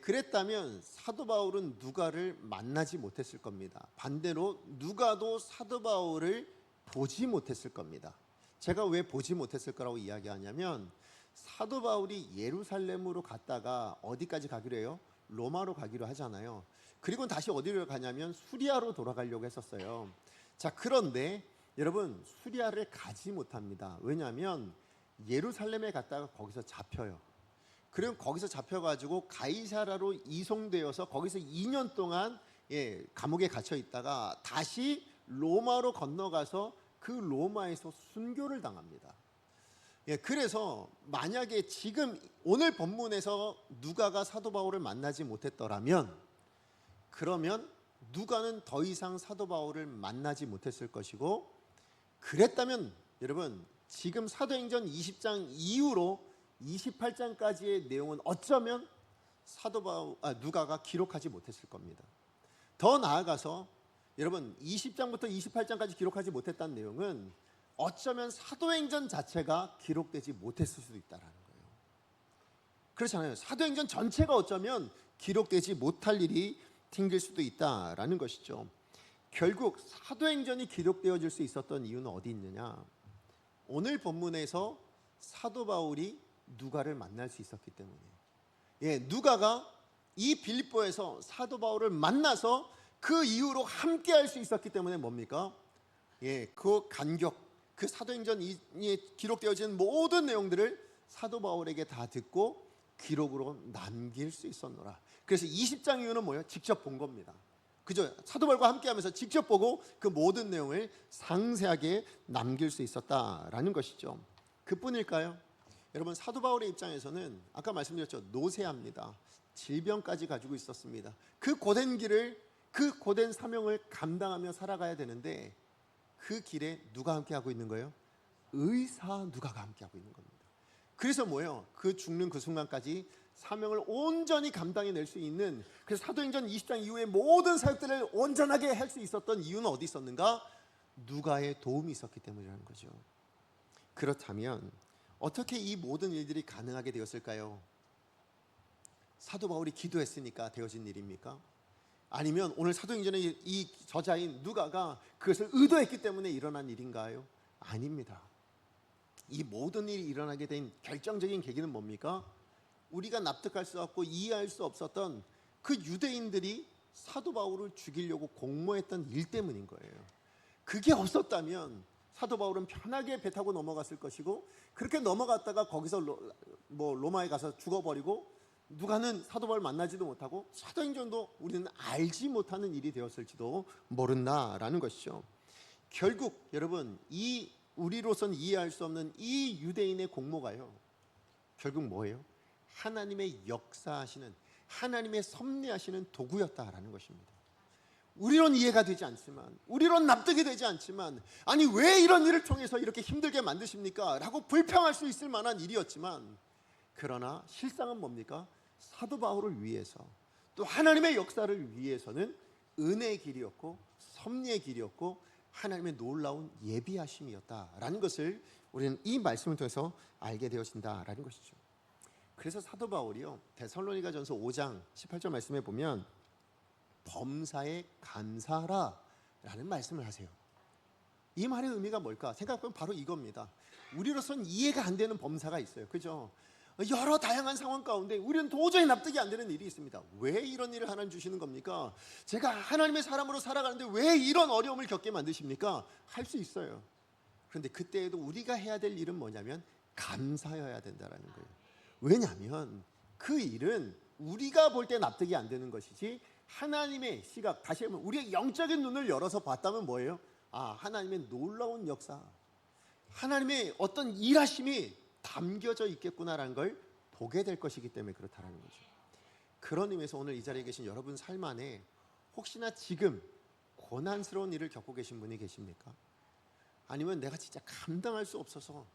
그랬다면 사도 바울은 누가를 만나지 못했을 겁니다. 반대로 누가도 사도 바울을 보지 못했을 겁니다. 제가 왜 보지 못했을 거라고 이야기하냐면, 사도 바울이 예루살렘으로 갔다가 어디까지 가기로 해요? 로마로 가기로 하잖아요. 그리고 다시 어디로 가냐면 수리아로 돌아가려고 했었어요. 자, 그런데 여러분, 수리아를 가지 못합니다. 왜냐하면 예루살렘에 갔다가 거기서 잡혀요. 그리고 거기서 잡혀가지고 가이사라로 이송되어서 거기서 2년 동안 감옥에 갇혀 있다가 다시 로마로 건너가서 그 로마에서 순교를 당합니다. 그래서 만약에 지금 오늘 본문에서 누가가 사도 바울을 만나지 못했더라면, 그러면 누가는 더 이상 사도 바울을 만나지 못했을 것이고, 그랬다면 여러분, 지금 사도행전 20장 이후로 28장까지의 내용은 어쩌면 누가가 기록하지 못했을 겁니다. 더 나아가서 여러분, 20장부터 28장까지 기록하지 못했다는 내용은 어쩌면 사도행전 자체가 기록되지 못했을 수도 있다는 거예요. 그렇잖아요. 사도행전 전체가 어쩌면 기록되지 못할 일이 생길 수도 있다라는 것이죠. 결국 사도행전이 기록되어질 수 있었던 이유는 어디 있느냐? 오늘 본문에서 사도 바울이 누가를 만날 수 있었기 때문이에요. 누가가 이 빌립보에서 사도 바울을 만나서 그 이후로 함께 할 수 있었기 때문에 뭡니까? 그 간격, 그 사도행전에 기록되어진 모든 내용들을 사도 바울에게 다 듣고 기록으로 남길 수 있었노라. 그래서 20장 이후는 뭐예요? 직접 본 겁니다. 그죠? 사도 바울과 함께하면서 직접 보고 그 모든 내용을 상세하게 남길 수 있었다라는 것이죠. 그뿐일까요? 여러분, 사도 바울의 입장에서는 아까 말씀드렸죠, 노쇠합니다. 질병까지 가지고 있었습니다. 그 고된 길을, 그 고된 사명을 감당하며 살아가야 되는데 그 길에 누가 함께하고 있는 거예요? 의사 누가가 함께하고 있는 겁니다. 그래서 뭐예요? 그 죽는 그 순간까지 사명을 온전히 감당해낼 수 있는, 그래서 사도행전 20장 이후에 모든 사역들을 온전하게 할 수 있었던 이유는 어디 있었는가? 누가의 도움이 있었기 때문이라는 거죠. 그렇다면 어떻게 이 모든 일들이 가능하게 되었을까요? 사도 바울이 기도했으니까 되어진 일입니까? 아니면 오늘 사도행전의 이 저자인 누가가 그것을 의도했기 때문에 일어난 일인가요? 아닙니다. 이 모든 일이 일어나게 된 결정적인 계기는 뭡니까? 우리가 납득할 수 없고 이해할 수 없었던 그 유대인들이 사도 바울을 죽이려고 공모했던 일 때문인 거예요. 그게 없었다면 사도 바울은 편하게 배 타고 넘어갔을 것이고, 그렇게 넘어갔다가 거기서 로마에 가서 죽어버리고 누가는 사도 바울 만나지도 못하고 사도행전도 우리는 알지 못하는 일이 되었을지도 모른다라는 것이죠. 결국 여러분, 이 우리로선 이해할 수 없는 이 유대인의 공모가요, 결국 뭐예요? 하나님의 역사하시는, 하나님의 섭리하시는 도구였다라는 것입니다. 우리론 이해가 되지 않지만, 우리론 납득이 되지 않지만, 아니 왜 이런 일을 통해서 이렇게 힘들게 만드십니까? 라고 불평할 수 있을 만한 일이었지만, 그러나 실상은 뭡니까? 사도 바울을 위해서, 또 하나님의 역사를 위해서는 은혜의 길이었고 섭리의 길이었고 하나님의 놀라운 예비하심이었다라는 것을 우리는 이 말씀을 통해서 알게 되어진다라는 것이죠. 그래서 사도 바울이요, 데살로니가전서 5장 18절 말씀에 보면 범사에 감사하라 라는 말씀을 하세요. 이 말의 의미가 뭘까? 생각해보면 바로 이겁니다. 우리로서는 이해가 안 되는 범사가 있어요. 그죠? 여러 다양한 상황 가운데 우리는 도저히 납득이 안 되는 일이 있습니다. 왜 이런 일을 하나님 주시는 겁니까? 제가 하나님의 사람으로 살아가는데 왜 이런 어려움을 겪게 만드십니까? 할 수 있어요. 그런데 그때에도 우리가 해야 될 일은 뭐냐면 감사해야 된다는 거예요. 왜냐하면 그 일은 우리가 볼 때 납득이 안 되는 것이지, 하나님의 시각, 다시 한번 우리의 영적인 눈을 열어서 봤다면 뭐예요? 아, 하나님의 놀라운 역사, 하나님의 어떤 일하심이 담겨져 있겠구나라는 걸 보게 될 것이기 때문에 그렇다라는 거죠. 그런 의미에서 오늘 이 자리에 계신 여러분 삶 안에 혹시나 지금 고난스러운 일을 겪고 계신 분이 계십니까? 아니면 내가 진짜 감당할 수 없어서,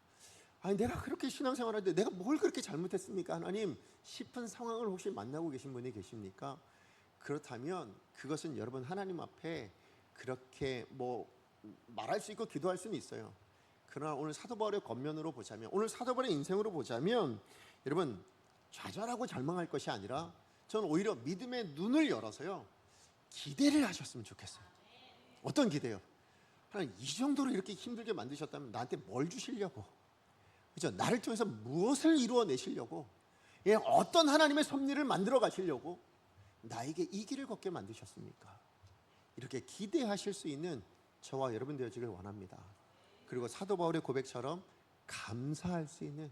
아니 내가 그렇게 신앙생활하는데 내가 뭘 그렇게 잘못했습니까 하나님 싶은 상황을 혹시 만나고 계신 분이 계십니까? 그렇다면 그것은 여러분 하나님 앞에 그렇게 말할 수 있고 기도할 수는 있어요. 그러나 오늘 사도 바울의 겉면으로 보자면, 오늘 사도 바울의 인생으로 보자면 여러분 좌절하고 절망할 것이 아니라 저는 오히려 믿음의 눈을 열어서요 기대를 하셨으면 좋겠어요. 어떤 기대요? 하나님 이 정도로 이렇게 힘들게 만드셨다면 나한테 뭘 주시려고, 그죠? 나를 통해서 무엇을 이루어내시려고, 어떤 하나님의 섭리를 만들어 가시려고 나에게 이 길을 걷게 만드셨습니까? 이렇게 기대하실 수 있는 저와 여러분 되어지길 원합니다. 그리고 사도 바울의 고백처럼 감사할 수 있는,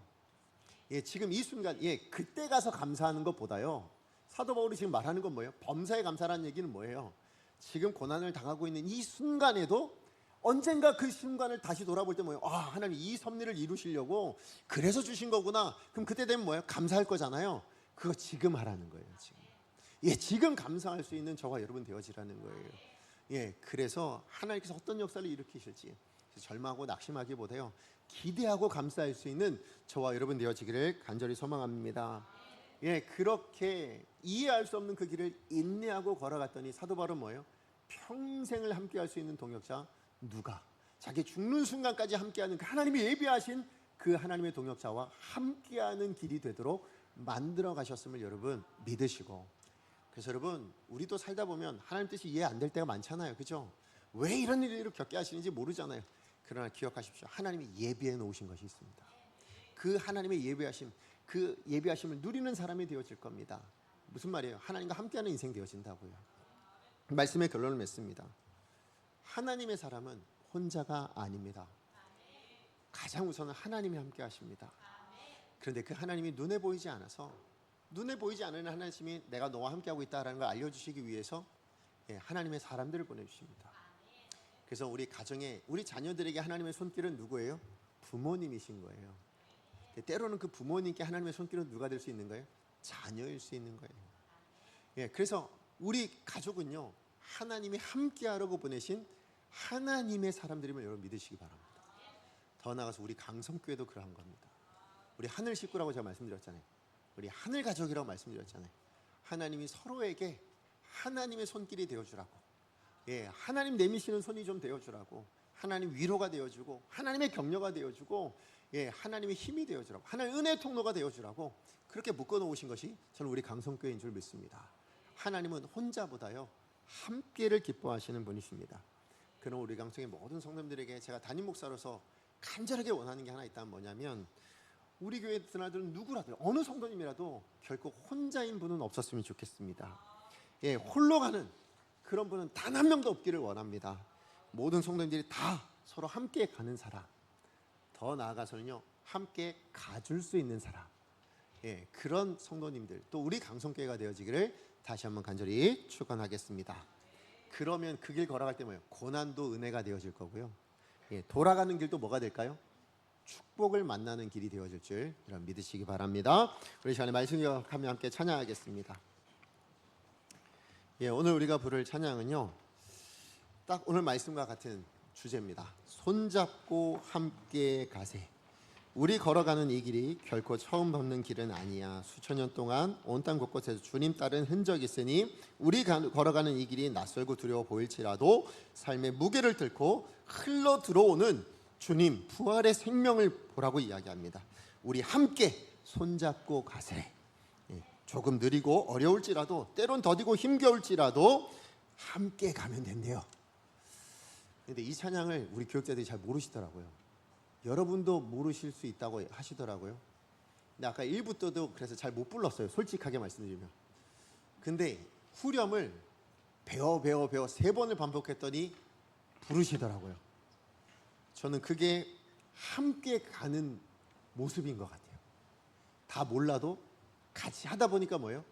지금 이 순간, 그때 가서 감사하는 것보다요, 사도 바울이 지금 말하는 건 뭐예요? 범사에 감사라는 얘기는 뭐예요? 지금 고난을 당하고 있는 이 순간에도 언젠가 그 순간을 다시 돌아볼 때 뭐예요? 아, 하나님 이 섭리를 이루시려고 그래서 주신 거구나. 그럼 그때 되면 뭐예요? 감사할 거잖아요. 그거 지금 하라는 거예요. 지금 감사할 수 있는 저와 여러분 되어지라는 거예요. 그래서 하나님께서 어떤 역사를 일으키실지 절망하고 낙심하기보다요 기대하고 감사할 수 있는 저와 여러분 되어지기를 간절히 소망합니다. 그렇게 이해할 수 없는 그 길을 인내하고 걸어갔더니 사도 바울은 뭐예요? 평생을 함께할 수 있는 동역자 누가, 자기 죽는 순간까지 함께하는 그 하나님이 예비하신 그 하나님의 동역자와 함께하는 길이 되도록 만들어 가셨음을 여러분 믿으시고, 그래서 여러분 우리도 살다 보면 하나님 뜻이 이해 안 될 때가 많잖아요. 그죠? 왜 이런 일을 겪게 하시는지 모르잖아요. 그러나 기억하십시오. 하나님이 예비해 놓으신 것이 있습니다. 그 하나님의 예비하심, 그 예비하심을 누리는 사람이 되어질 겁니다. 무슨 말이에요? 하나님과 함께하는 인생 되어진다고요. 말씀의 결론을 맺습니다. 하나님의 사람은 혼자가 아닙니다. 가장 우선은 하나님이 함께 하십니다. 그런데 그 하나님이 눈에 보이지 않아서, 눈에 보이지 않는 하나님이 내가 너와 함께하고 있다는 걸 알려주시기 위해서 하나님의 사람들을 보내주십니다. 그래서 우리 가정에, 우리 자녀들에게 하나님의 손길은 누구예요? 부모님이신 거예요. 때로는 그 부모님께 하나님의 손길은 누가 될 수 있는 거예요? 자녀일 수 있는 거예요. 그래서 우리 가족은요, 하나님이 함께하라고 보내신 하나님의 사람들임을 여러분 믿으시기 바랍니다. 더 나아가서 우리 강성교회도 그러한 겁니다. 우리 하늘 식구라고 제가 말씀드렸잖아요. 우리 하늘 가족이라고 말씀드렸잖아요. 하나님이 서로에게 하나님의 손길이 되어주라고, 하나님 내미시는 손이 좀 되어주라고, 하나님 위로가 되어주고, 하나님의 격려가 되어주고, 하나님의 힘이 되어주라고, 하나님의 은혜의 통로가 되어주라고 그렇게 묶어놓으신 것이 저는 우리 강성교회인 줄 믿습니다. 하나님은 혼자보다요 함께를 기뻐하시는 분이십니다. 그럼 우리 강성의 모든 성도님들에게 제가 담임 목사로서 간절하게 원하는 게 하나 있다면 뭐냐면, 우리 교회 드나들 누구라도 어느 성도님이라도 결코 혼자인 분은 없었으면 좋겠습니다. 홀로 가는 그런 분은 단 한 명도 없기를 원합니다. 모든 성도님들이 다 서로 함께 가는 사람, 더 나아가서는요 함께 가줄 수 있는 사람, 그런 성도님들, 또 우리 강성교회가 되어지기를 다시 한번 간절히 축원하겠습니다. 그러면 그 길 걸어갈 때 뭐예요? 고난도 은혜가 되어질 거고요, 돌아가는 길도 뭐가 될까요? 축복을 만나는 길이 되어질 줄 여러분 믿으시기 바랍니다. 우리 시간에 말씀 기억하며 함께 찬양하겠습니다. 오늘 우리가 부를 찬양은요, 딱 오늘 말씀과 같은 주제입니다. 손잡고 함께 가세. 우리 걸어가는 이 길이 결코 처음 밟는 길은 아니야. 수천 년 동안 온 땅 곳곳에서 주님 따른 흔적이 있으니 우리 걸어가는 이 길이 낯설고 두려워 보일지라도 삶의 무게를 뚫고 흘러 들어오는 주님 부활의 생명을 보라고 이야기합니다. 우리 함께 손잡고 가세. 조금 느리고 어려울지라도, 때론 더디고 힘겨울지라도 함께 가면 된대요. 근데 이 찬양을 우리 교육자들이 잘 모르시더라고요. 여러분도 모르실 수 있다고 하시더라고요. 근데 아까 1부 때도 그래서 잘 못 불렀어요, 솔직하게 말씀드리면. 근데 후렴을 배워 3번을 반복했더니 부르시더라고요. 저는 그게 함께 가는 모습인 것 같아요. 다 몰라도 같이 하다 보니까 뭐예요?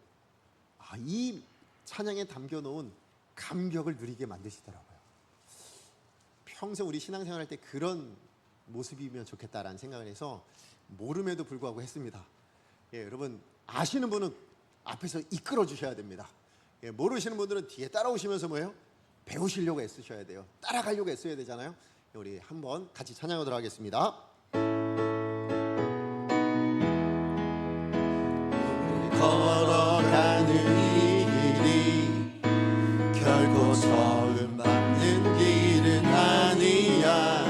이 찬양에 담겨놓은 감격을 누리게 만드시더라고요. 평생 우리 신앙생활 할 때 그런 모습이면 좋겠다라는 생각을 해서 모름에도 불구하고 했습니다. 여러분 아시는 분은 앞에서 이끌어 주셔야 됩니다. 모르시는 분들은 뒤에 따라오시면서 뭐예요? 배우시려고 애쓰셔야 돼요. 따라가려고 애써야 되잖아요. 우리 한번 같이 찬양하도록 하겠습니다. 걸어가는 이 길이 결코 처음 밟는 길은 아니야.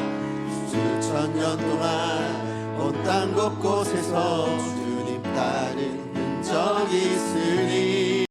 수천 년 동안 온 땅 곳곳에서 주님 따른 흔적이 있으니